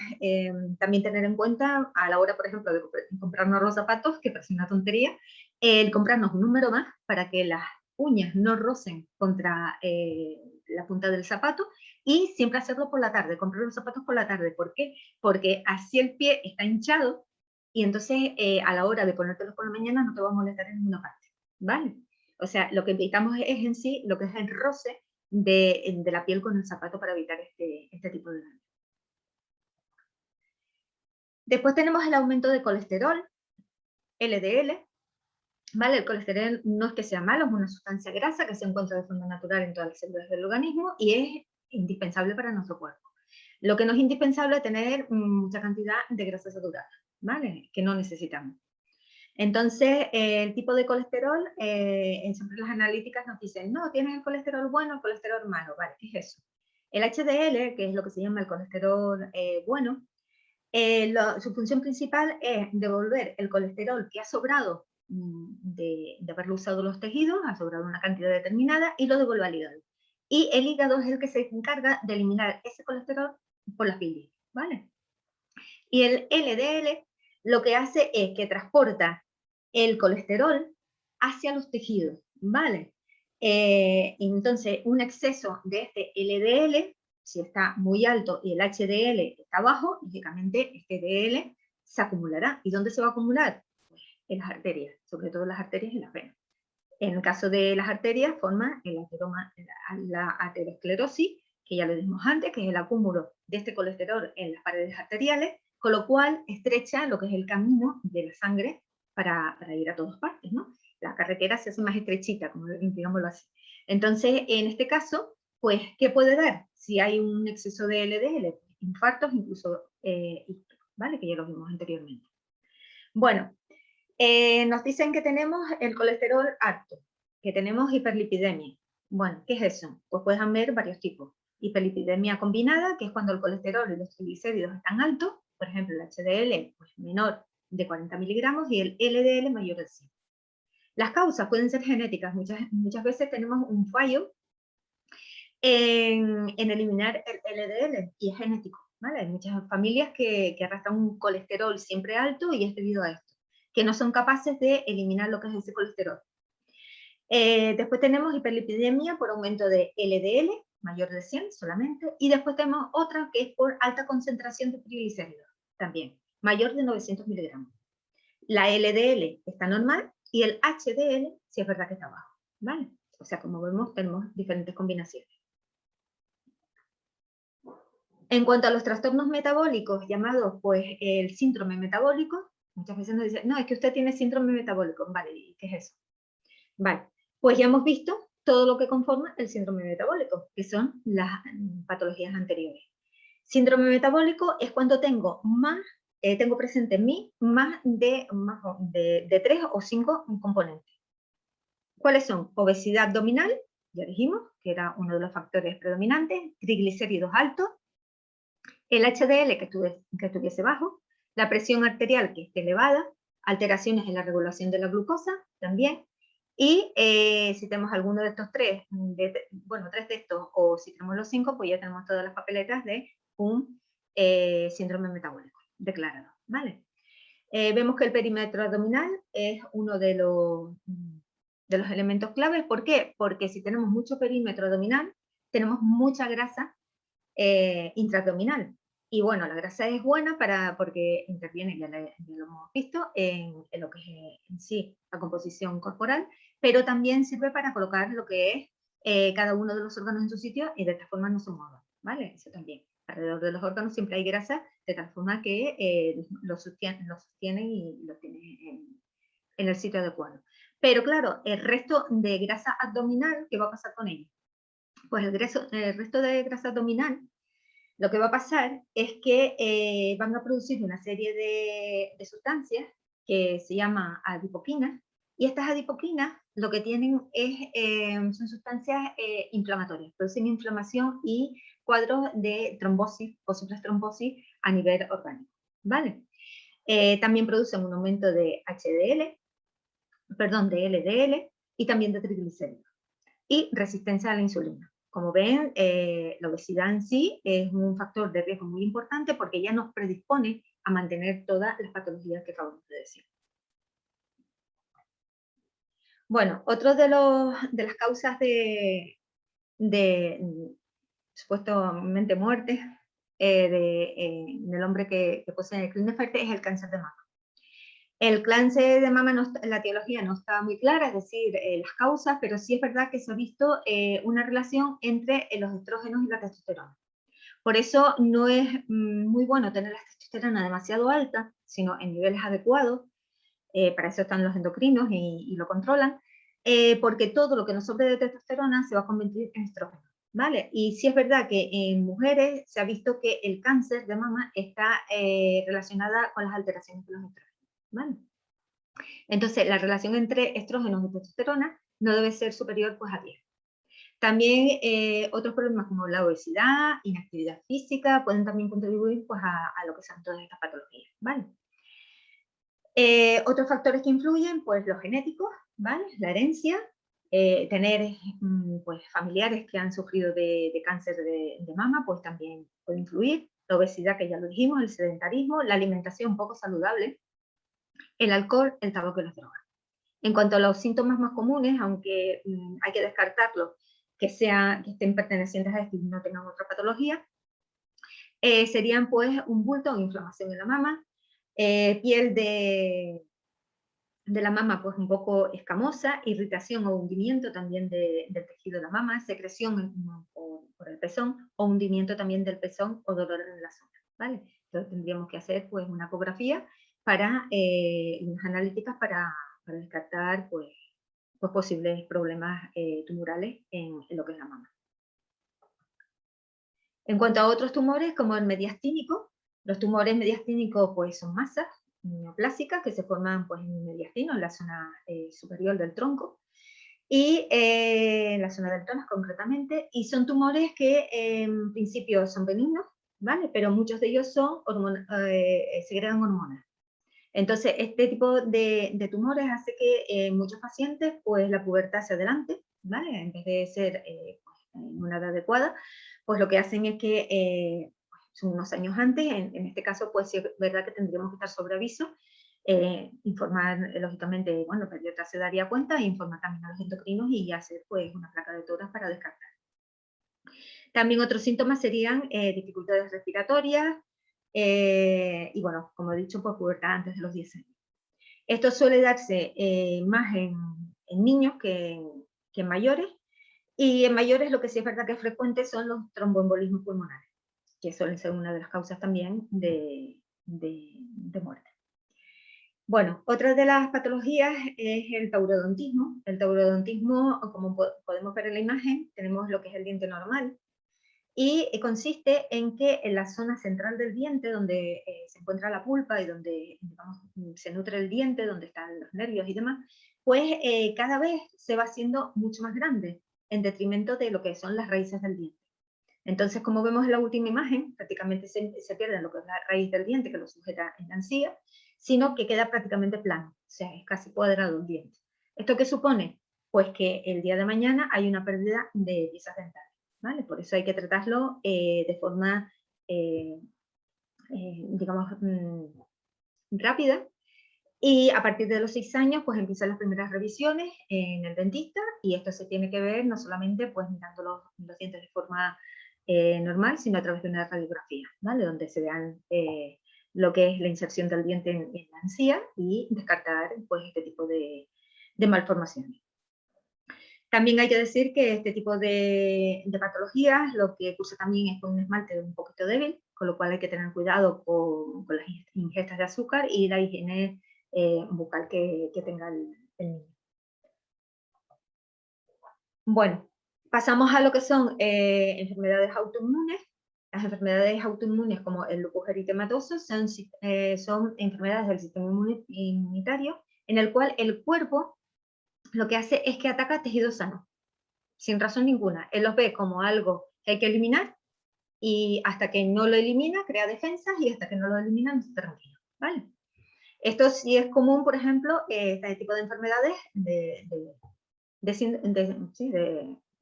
también tener en cuenta a la hora, por ejemplo, de comprarnos los zapatos, que parece una tontería, el comprarnos un número más para que las uñas no rocen contra la punta del zapato, y siempre hacerlo por la tarde, comprar los zapatos por la tarde. ¿Por qué? Porque así el pie está hinchado y entonces a la hora de ponértelos por la mañana no te va a molestar en ninguna parte, ¿vale? O sea, lo que evitamos es en sí lo que es el roce de la piel con el zapato para evitar este tipo de daño. Después tenemos el aumento de colesterol, LDL, ¿vale? El colesterol no es que sea malo, es una sustancia grasa que se encuentra de forma natural en todas las células del organismo y es indispensable para nuestro cuerpo. Lo que no es indispensable es tener mucha cantidad de grasa saturada, ¿vale? Que no necesitamos. Entonces, el tipo de colesterol, siempre las analíticas nos dicen, no, tienes el colesterol bueno, el colesterol malo, ¿vale? ¿Qué es eso? El HDL, que es lo que se llama el colesterol bueno, su función principal es devolver el colesterol que ha sobrado de haberlo usado los tejidos, ha sobrado una cantidad determinada, y lo devuelve al hígado. Y el hígado es el que se encarga de eliminar ese colesterol por las bilis, ¿vale? Y el LDL lo que hace es que transporta el colesterol hacia los tejidos, ¿vale? Entonces, un exceso de este LDL, si está muy alto y el HDL está bajo, lógicamente este LDL se acumulará. ¿Y dónde se va a acumular? Pues en las arterias, sobre todo en las arterias y las venas. En el caso de las arterias, forma la aterosclerosis, que ya lo dijimos antes, que es el acúmulo de este colesterol en las paredes arteriales, con lo cual estrecha lo que es el camino de la sangre para ir a todas partes, ¿no? La carretera se hace más estrechita, como digámoslo así. Entonces, en este caso, pues, ¿qué puede dar? Si hay un exceso de LDL, infartos, incluso ictus, ¿vale? Que ya lo vimos anteriormente. Bueno, nos dicen que tenemos el colesterol alto, que tenemos hiperlipidemia. Bueno, ¿qué es eso? Pues pueden haber varios tipos. Hiperlipidemia combinada, que es cuando el colesterol y los triglicéridos están altos, por ejemplo, el HDL pues, menor de 40 miligramos y el LDL mayor de 100. Las causas pueden ser genéticas. Muchas veces tenemos un fallo en eliminar el LDL y es genético, ¿vale? Hay muchas familias que arrastran un colesterol siempre alto y es debido a esto, que no son capaces de eliminar lo que es ese colesterol. Después tenemos hiperlipidemia por aumento de LDL, mayor de 100 solamente, y después tenemos otra que es por alta concentración de triglicéridos, también, mayor de 900 miligramos. La LDL está normal y el HDL sí es verdad que está bajo, ¿vale? O sea, como vemos, tenemos diferentes combinaciones. En cuanto a los trastornos metabólicos llamados pues el síndrome metabólico, muchas veces nos dicen, no, es que usted tiene síndrome metabólico, vale, ¿y qué es eso? Vale, pues ya hemos visto todo lo que conforma el síndrome metabólico, que son las patologías anteriores. Síndrome metabólico es cuando tengo presente en mí más de 3 o 5 componentes. ¿Cuáles son? Obesidad abdominal, ya dijimos, que era uno de los factores predominantes, triglicéridos altos, el HDL que estuviese bajo, la presión arterial que esté elevada, alteraciones en la regulación de la glucosa también, y si tenemos alguno de estos tres de estos, o si tenemos los 5, pues ya tenemos todas las papeletas de un síndrome metabólico declarado, ¿vale? Vemos que el perímetro abdominal es uno de los elementos claves. ¿Por qué? Porque si tenemos mucho perímetro abdominal, tenemos mucha grasa intraabdominal. Y bueno, la grasa es buena porque interviene, ya lo hemos visto, en lo que es en sí la composición corporal, pero también sirve para colocar lo que es cada uno de los órganos en su sitio y de esta forma no se muevan, ¿vale? Eso también. Alrededor de los órganos siempre hay grasa, de tal forma que los sostienen y los tienen en el sitio adecuado. Pero claro, el resto de grasa abdominal, ¿qué va a pasar con ello? Pues el resto de grasa abdominal, lo que va a pasar es que van a producir una serie de sustancias que se llaman adipoquinas, y estas adipoquinas lo que tienen son sustancias inflamatorias, producen inflamación y cuadros de trombosis, posibles trombosis a nivel orgánico, ¿vale? También producen un aumento de HDL, perdón, de LDL y también de triglicéridos, y resistencia a la insulina. Como ven, la obesidad en sí es un factor de riesgo muy importante porque ya nos predispone a mantener todas las patologías que acabamos de decir. Bueno, otro de las causas de supuestamente muerte del hombre que posee Klinefelter es el cáncer de mama. El cáncer de mama, la etiología no está muy clara, es decir, las causas, pero sí es verdad que se ha visto una relación entre los estrógenos y la testosterona. Por eso no es muy bueno tener la testosterona demasiado alta, sino en niveles adecuados. Para eso están los endocrinos y lo controlan, porque todo lo que nos sobre de testosterona se va a convertir en estrógeno, ¿vale? Y sí es verdad que en mujeres se ha visto que el cáncer de mama está relacionada con las alteraciones de los estrógenos, ¿vale? Entonces, la relación entre estrógenos y testosterona no debe ser superior pues, a 10. También otros problemas como la obesidad, inactividad física, pueden también contribuir pues, a lo que son todas estas patologías, ¿vale? Otros factores que influyen, pues los genéticos, ¿vale? La herencia, tener pues, familiares que han sufrido de cáncer de mama, pues también puede influir. La obesidad, que ya lo dijimos, el sedentarismo, la alimentación poco saludable, el alcohol, el tabaco y las drogas. En cuanto a los síntomas más comunes, aunque hay que descartarlos, que estén pertenecientes a esto y no tengan otra patología, serían pues un bulto o inflamación en la mama, piel de la mama pues un poco escamosa, irritación o hundimiento también del tejido de la mama, secreción por el pezón o hundimiento también del pezón o dolor en la zona, ¿vale? Entonces tendríamos que hacer pues una ecografía y unas analíticas para descartar pues posibles problemas tumorales en lo que es la mama. En cuanto a otros tumores, como el mediastínico, los tumores mediastínicos pues, son masas neoplásicas que se forman pues, en el mediastino, en la zona superior del tronco, y en la zona del tórax concretamente, y son tumores que en principio son benignos, ¿vale? Pero muchos de ellos segregan hormonas. Entonces, este tipo de tumores hace que en muchos pacientes pues, la pubertad se adelante, ¿vale? En vez de ser en una edad adecuada, pues lo que hacen es que son unos años antes, en este caso, pues sí es verdad que tendríamos que estar sobre aviso, informar, lógicamente, bueno, el pediatra se daría cuenta e informar también a los endocrinos y hacer pues una placa de tórax para descartar. También otros síntomas serían dificultades respiratorias y, bueno, como he dicho, pues pubertad antes de los 10 años. Esto suele darse más en niños que en mayores, y en mayores lo que sí es verdad que es frecuente son los tromboembolismos pulmonares, que suelen ser una de las causas también de muerte. Bueno, otra de las patologías es el taurodontismo. El taurodontismo, como podemos ver en la imagen, tenemos lo que es el diente normal, y consiste en que en la zona central del diente, donde se encuentra la pulpa y donde digamos, se nutre el diente, donde están los nervios y demás, pues cada vez se va haciendo mucho más grande, en detrimento de lo que son las raíces del diente. Entonces, como vemos en la última imagen, prácticamente se pierde lo que es la raíz del diente, que lo sujeta en la encía, sino que queda prácticamente plano, o sea, es casi cuadrado el diente. ¿Esto qué supone? Pues que el día de mañana hay una pérdida de piezas dentales, ¿vale? Por eso hay que tratarlo de forma, digamos, rápida. Y a partir de los 6 años, pues empiezan las primeras revisiones en el dentista, y esto se tiene que ver no solamente pues mirando los dientes de forma normal, sino a través de una radiografía, ¿vale? Donde se vean lo que es la inserción del diente en la encía y descartar pues, este tipo de malformaciones. También hay que decir que este tipo de patologías lo que cursa también es con un esmalte un poquito débil, con lo cual hay que tener cuidado con las ingestas de azúcar y la higiene bucal que tenga el niño. Bueno, pasamos a lo que son enfermedades autoinmunes. Las enfermedades autoinmunes como el lupus eritematoso son enfermedades del sistema inmunitario en el cual el cuerpo lo que hace es que ataca tejidos sanos, sin razón ninguna. Él los ve como algo que hay que eliminar y hasta que no lo elimina crea defensas y hasta que no lo elimina no está tranquilo, ¿vale? Esto sí es común, por ejemplo, este tipo de enfermedades de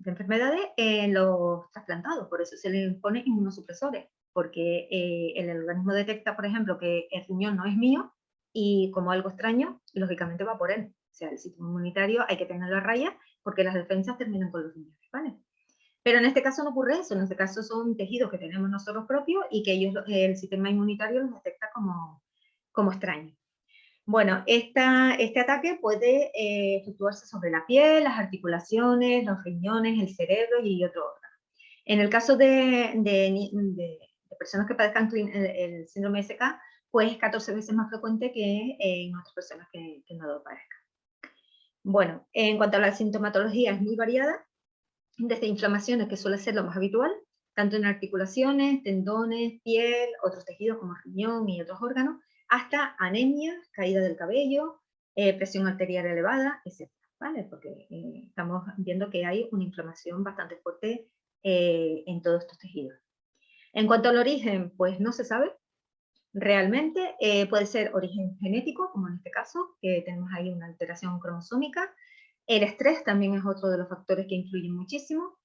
enfermedades en los trasplantados, por eso se le pone inmunosupresores, porque el organismo detecta, por ejemplo, que el riñón no es mío y como algo extraño, lógicamente va por él. O sea, el sistema inmunitario hay que tenerlo a raya porque las defensas terminan con los riñones, ¿vale? Pero en este caso no ocurre eso, en este caso son tejidos que tenemos nosotros propios y que el sistema inmunitario los detecta como extraños. Bueno, este ataque puede efectuarse sobre la piel, las articulaciones, los riñones, el cerebro y otros órganos. En el caso de personas que padezcan el síndrome SK, pues es 14 veces más frecuente que en otras personas que no lo padezcan. Bueno, en cuanto a la sintomatología es muy variada, desde inflamaciones, que suele ser lo más habitual, tanto en articulaciones, tendones, piel, otros tejidos como riñón y otros órganos, hasta anemia, caída del cabello, presión arterial elevada, etc. ¿Vale? Porque estamos viendo que hay una inflamación bastante fuerte en todos estos tejidos. En cuanto al origen, pues no se sabe realmente. Puede ser origen genético, como en este caso, que tenemos ahí una alteración cromosómica. El estrés también es otro de los factores que influyen muchísimo.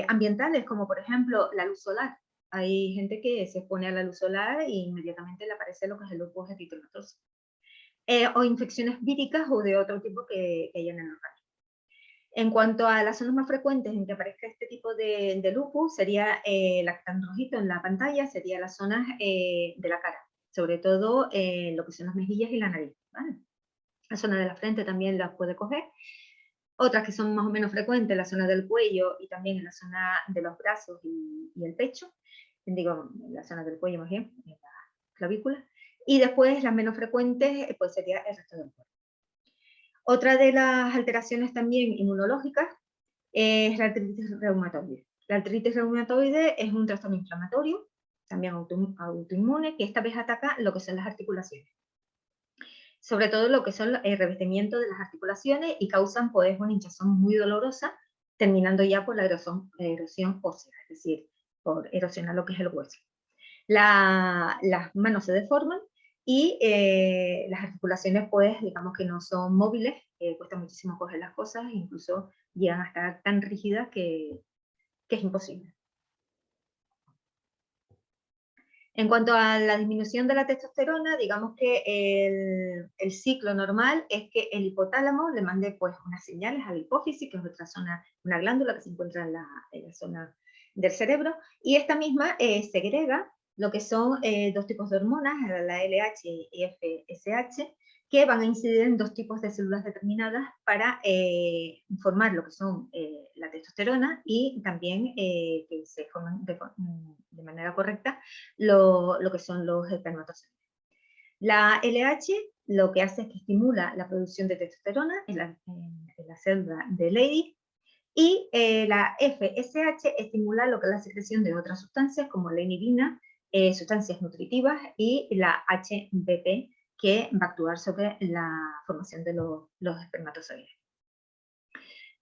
Ambientales, como por ejemplo la luz solar. Hay gente que se expone a la luz solar e inmediatamente le aparece lo que es el lupus eritematoso. O infecciones víricas o de otro tipo que hay en el organismo. En cuanto a las zonas más frecuentes en que aparezca este tipo de lupus, sería la que está en rojito en la pantalla, sería las zonas de la cara, sobre todo lo que son las mejillas y la nariz, ¿vale? La zona de la frente también las puede coger. Otras que son más o menos frecuentes, la zona del cuello y también en la zona de los brazos y el pecho, digo, en la zona del cuello más bien, en la clavícula. Y después las menos frecuentes, pues sería el resto del cuerpo. Otra de las alteraciones también inmunológicas es la artritis reumatoide. La artritis reumatoide es un trastorno inflamatorio, también autoinmune, que esta vez ataca lo que son las articulaciones. Sobre todo lo que son el revestimiento de las articulaciones y causan pues una hinchazón muy dolorosa, terminando ya por la erosión ósea, es decir, por erosionar lo que es el hueso. Las manos se deforman y las articulaciones pues digamos que no son móviles, cuesta muchísimo coger las cosas, incluso llegan a estar tan rígidas que es imposible. En cuanto a la disminución de la testosterona, digamos que el ciclo normal es que el hipotálamo le mande pues unas señales a la hipófisis, que es otra zona, una glándula que se encuentra en la zona del cerebro, y esta misma segrega lo que son dos tipos de hormonas, la LH y FSH, que van a incidir en dos tipos de células determinadas para formar lo que son la testosterona y también que se forman de manera correcta lo que son los espermatozoides. La LH lo que hace es que estimula la producción de testosterona en la célula de Leydig y la FSH estimula lo que es la secreción de otras sustancias como la inhibina, sustancias nutritivas y la HBP que va a actuar sobre la formación de los espermatozoides.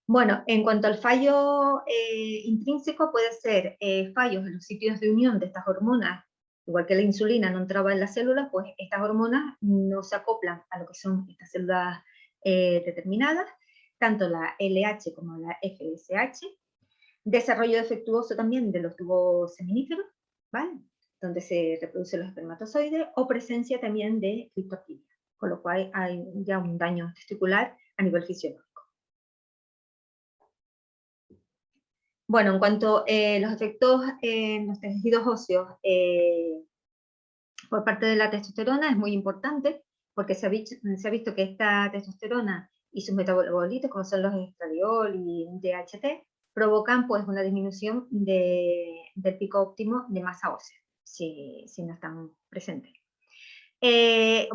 Bueno, en cuanto al fallo intrínseco, puede ser fallos en los sitios de unión de estas hormonas, igual que la insulina no entraba en las células, pues estas hormonas no se acoplan a lo que son estas células determinadas, tanto la LH como la FSH, desarrollo defectuoso también de los tubos seminíferos, ¿vale? Donde se reproducen los espermatozoides, o presencia también de criptorquidia, con lo cual hay ya un daño testicular a nivel fisiológico. Bueno, en cuanto a los efectos en los tejidos óseos por parte de la testosterona es muy importante porque se ha visto que esta testosterona y sus metabolitos, como son los estradiol y DHT, provocan pues una disminución del pico óptimo de masa ósea, si no están presentes.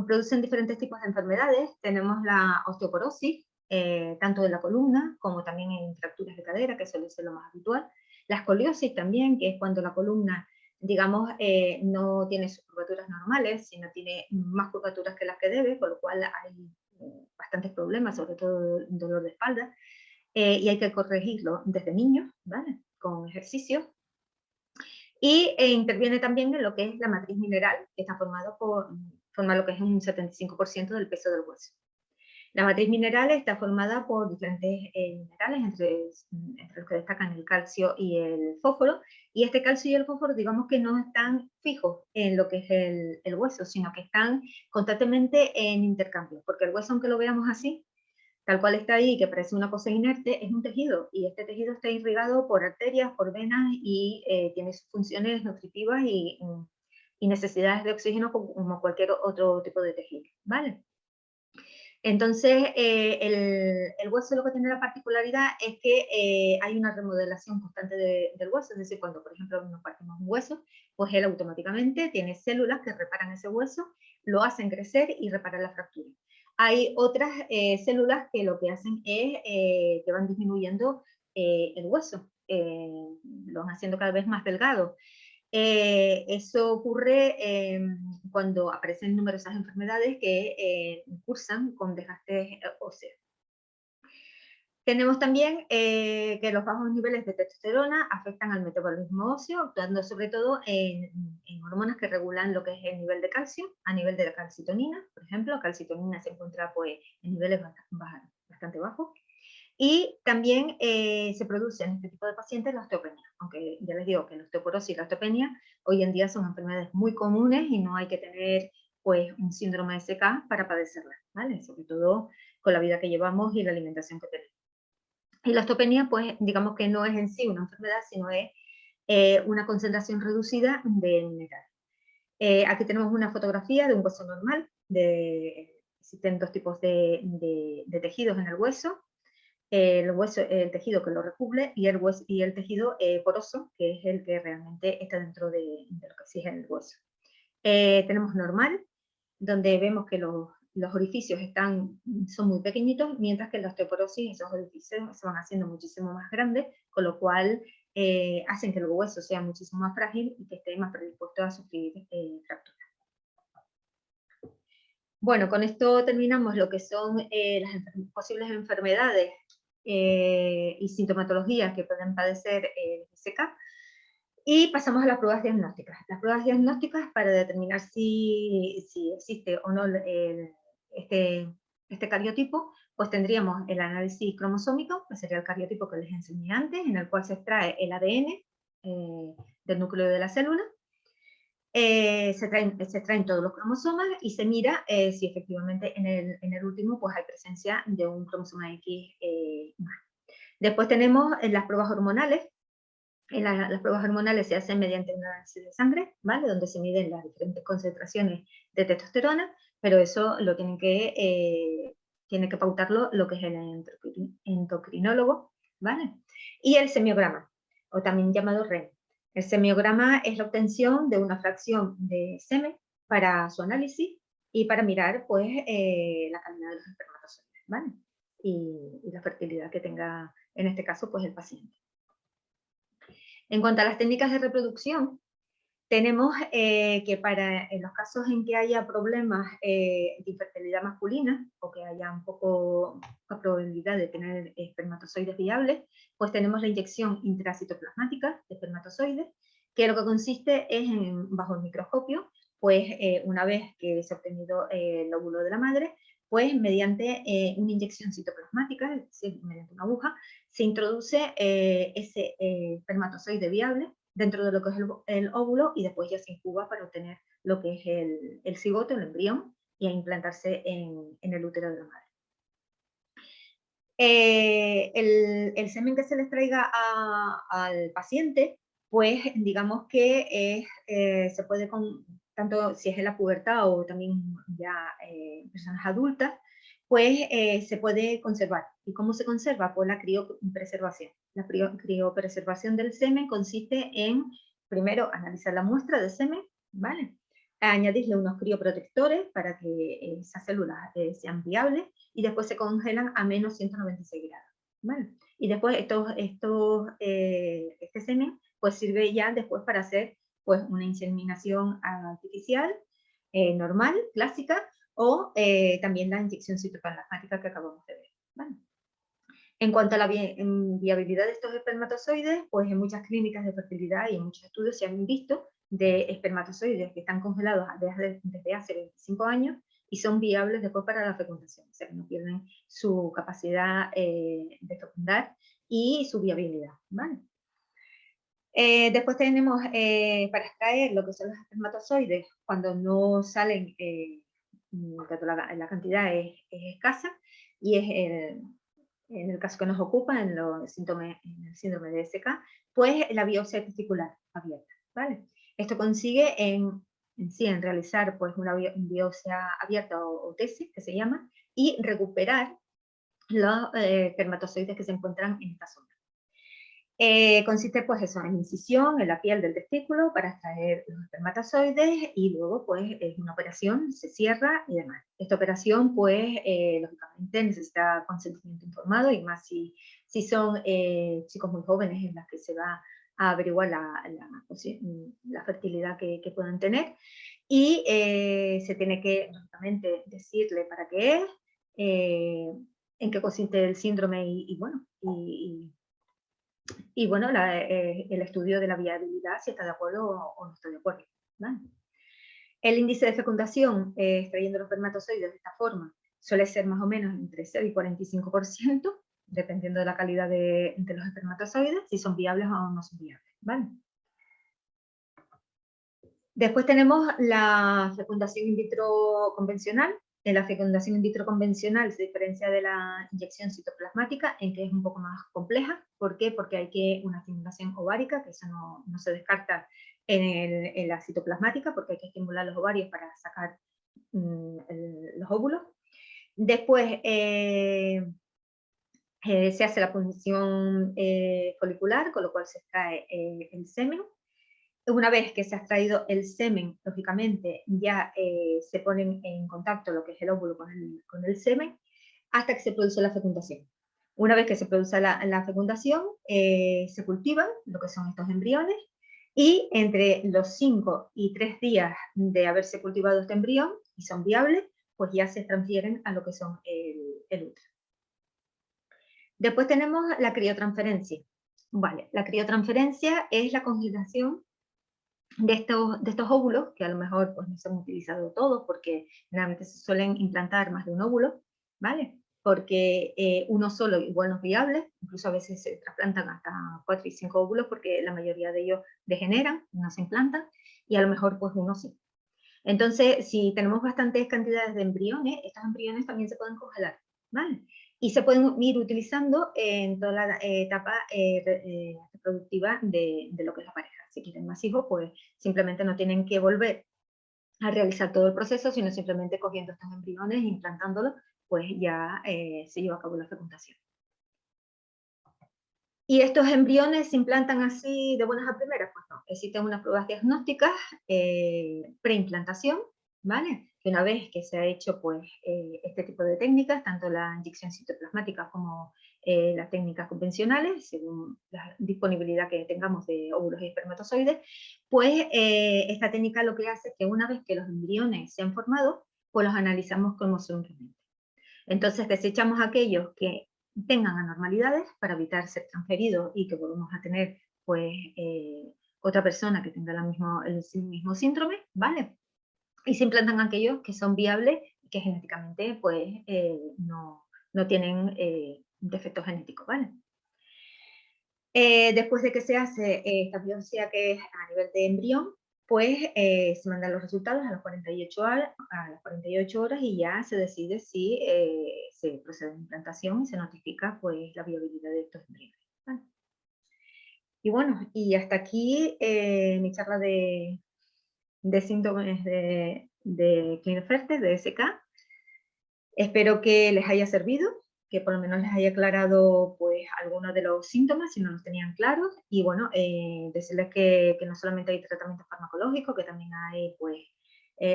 Producen diferentes tipos de enfermedades. Tenemos la osteoporosis, tanto de la columna como también en fracturas de cadera, que suele ser lo más habitual. La escoliosis también, que es cuando la columna, digamos, no tiene sus curvaturas normales, sino tiene más curvaturas que las que debe, con lo cual hay bastantes problemas, sobre todo dolor de espalda, y hay que corregirlo desde niños, ¿vale? Con ejercicio. Y interviene también en lo que es la matriz mineral, que está forma lo que es un 75% del peso del hueso. La matriz mineral está formada por diferentes minerales, entre los que destacan el calcio y el fósforo, y este calcio y el fósforo, digamos que no están fijos en lo que es el hueso, sino que están constantemente en intercambio, porque el hueso, aunque lo veamos así, tal cual está ahí, que parece una cosa inerte, es un tejido, y este tejido está irrigado por arterias, por venas, y tiene sus funciones nutritivas y necesidades de oxígeno como cualquier otro tipo de tejido, ¿vale? Entonces, el hueso lo que tiene la particularidad es que hay una remodelación constante del hueso, es decir, cuando, por ejemplo, nos partimos un hueso, pues él automáticamente tiene células que reparan ese hueso, lo hacen crecer y reparan la fractura. Hay otras células que lo que hacen es que van disminuyendo el hueso, lo van haciendo cada vez más delgado. Eso ocurre cuando aparecen numerosas enfermedades que cursan con desgaste óseo. Tenemos también que los bajos niveles de testosterona afectan al metabolismo óseo, actuando sobre todo en hormonas que regulan lo que es el nivel de calcio, a nivel de la calcitonina, por ejemplo. La calcitonina se encuentra pues, en niveles bastante bajos. Y también se produce en este tipo de pacientes la osteopenia, aunque ya les digo que la osteoporosis y la osteopenia hoy en día son enfermedades muy comunes y no hay que tener pues, un síndrome de SK para padecerlas, ¿vale? Sobre todo con la vida que llevamos y la alimentación que tenemos. Y la osteopenia, pues digamos que no es en sí una enfermedad, sino es una concentración reducida de mineral. Aquí tenemos una fotografía de un hueso normal, existen dos tipos de tejidos en el hueso, el tejido que lo recubre y el tejido poroso, que es el que realmente está dentro de lo que sí es el hueso. Tenemos normal, donde vemos que los orificios son muy pequeñitos, mientras que en la osteoporosis esos orificios se van haciendo muchísimo más grandes, con lo cual hacen que el hueso sea muchísimo más frágil y que esté más predispuesto a sufrir fracturas. Bueno, con esto terminamos lo que son las posibles enfermedades y sintomatologías que pueden padecer el SK. Y pasamos a las pruebas diagnósticas. Las pruebas diagnósticas para determinar si existe o no este cariotipo, pues tendríamos el análisis cromosómico, que sería el cariotipo que les enseñé antes, en el cual se extrae el ADN del núcleo de la célula. Se extraen todos los cromosomas y se mira si efectivamente en el último pues hay presencia de un cromosoma X más. Después tenemos las pruebas hormonales. Las pruebas hormonales se hacen mediante un análisis de sangre, ¿vale? Donde se miden las diferentes concentraciones de testosterona, pero eso lo tiene que pautarlo lo que es el endocrinólogo, ¿vale? Y el semiograma, o también llamado REM. El semiograma es la obtención de una fracción de semen para su análisis y para mirar, pues, la calidad de los espermatozoides, ¿vale? Y la fertilidad que tenga, en este caso, pues, el paciente. En cuanto a las técnicas de reproducción, tenemos que para en los casos en que haya problemas de infertilidad masculina o que haya un poco la probabilidad de tener espermatozoides viables, pues tenemos la inyección intracitoplasmática de espermatozoides, que lo que consiste es bajo el microscopio, pues una vez que se ha obtenido el óvulo de la madre, pues mediante una inyección citoplasmática, es decir, mediante una aguja, se introduce ese espermatozoide viable dentro de lo que es el óvulo y después ya se incuba para obtener lo que es el cigoto, el embrión, y a implantarse en el útero de la madre. El semen que se les traiga al paciente, pues digamos que se puede, tanto si es en la pubertad o también ya personas adultas, pues se puede conservar. ¿Y cómo se conserva? Pues la criopreservación. La criopreservación del semen consiste en, primero, analizar la muestra de semen, ¿vale? Añadirle unos crioprotectores para que esas células sean viables y después se congelan a menos 196 grados. ¿Vale? Y después este semen pues sirve ya después para hacer pues una inseminación artificial, normal, clásica, o también la inyección citoplasmática que acabamos de ver. ¿Vale? En cuanto a la viabilidad de estos espermatozoides, pues en muchas clínicas de fertilidad y en muchos estudios se han visto de espermatozoides que están congelados desde hace 25 años y son viables después para la fecundación, o sea que no pierden su capacidad de fecundar y su viabilidad. ¿Vale? Después tenemos para extraer lo que son los espermatozoides cuando no salen, la cantidad es escasa y es en el caso que nos ocupa, en el síndrome de SK, pues la biopsia testicular abierta, ¿vale? Esto consigue en realizar pues una biopsia abierta o tesis, que se llama, y recuperar los espermatozoides que se encuentran en esta zona. Consiste pues eso, en incisión en la piel del testículo para extraer los espermatozoides y luego pues es una operación, se cierra y demás. Esta operación pues lógicamente necesita consentimiento informado y más si son chicos muy jóvenes en las que se va a averiguar la fertilidad que puedan tener y se tiene que lógicamente decirle para qué es, en qué consiste el síndrome y bueno, y bueno, el estudio de la viabilidad, si está de acuerdo o no está de acuerdo. ¿Vale? El índice de fecundación, extrayendo los espermatozoides de esta forma, suele ser más o menos entre 0 y 45%, dependiendo de la calidad de los espermatozoides, si son viables o no son viables. ¿Vale? Después tenemos la fecundación in vitro convencional. En la fecundación in vitro convencional se diferencia de la inyección citoplasmática en que es un poco más compleja. ¿Por qué? Porque hay una estimulación ovárica, que eso no se descarta en la citoplasmática, porque hay que estimular los ovarios para sacar los óvulos. Después se hace la punción folicular, con lo cual se extrae el semen. Una vez que se ha extraído el semen, lógicamente ya se ponen en contacto lo que es el óvulo con el semen, hasta que se produce la fecundación. Una vez que se produce la fecundación, se cultivan lo que son estos embriones, y entre los 5 y 3 días de haberse cultivado este embrión, y son viables, pues ya se transfieren a lo que son el útero. Después tenemos la criotransferencia. Vale, la criotransferencia es la congelación de estos óvulos, que a lo mejor pues, no se han utilizado todos, porque generalmente se suelen implantar más de un óvulo, ¿vale? Porque uno solo igual no es viable, incluso a veces se trasplantan hasta 4 y 5 óvulos, porque la mayoría de ellos degeneran, no se implantan, y a lo mejor pues uno sí. Entonces, si tenemos bastantes cantidades de embriones, estos embriones también se pueden congelar, ¿vale? Y se pueden ir utilizando en toda la etapa reproductiva de lo que es la pareja. Si quieren más hijos, pues simplemente no tienen que volver a realizar todo el proceso, sino simplemente cogiendo estos embriones e implantándolos, pues ya se lleva a cabo la fecundación. ¿Y estos embriones se implantan así de buenas a primeras? Pues no, existen unas pruebas diagnósticas preimplantación, ¿vale? Que una vez que se ha hecho pues, este tipo de técnicas, tanto la inyección citoplasmática como las técnicas convencionales, según la disponibilidad que tengamos de óvulos y espermatozoides, pues esta técnica lo que hace es que una vez que los embriones se han formado, pues los analizamos como son realmente. Entonces desechamos aquellos que tengan anormalidades para evitar ser transferidos y que volvamos a tener pues otra persona que tenga el mismo síndrome, ¿vale? Y se implantan aquellos que son viables y que genéticamente pues no tienen defectos genéticos, ¿vale? Después de que se hace esta biopsia que es a nivel de embrión, pues se mandan los resultados a las 48 horas y ya se decide si se procede a la implantación y se notifica pues la viabilidad de estos embriones. ¿Vale? Y bueno, y hasta aquí mi charla de síntomas de Klinefelter, de SK. Espero que les haya servido, que por lo menos les haya aclarado pues algunos de los síntomas si no los tenían claros, y bueno, decirles que no solamente hay tratamiento farmacológico, que también hay pues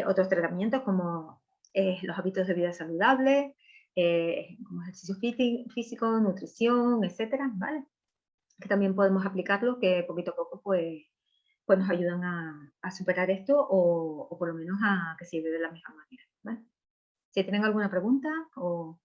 otros tratamientos como los hábitos de vida saludables, como ejercicio físico, nutrición, etcétera, ¿vale? Que también podemos aplicarlos, que poquito a poco pues nos ayudan a superar esto o por lo menos a que se lleve de la misma manera, ¿vale? Si tienen alguna pregunta o...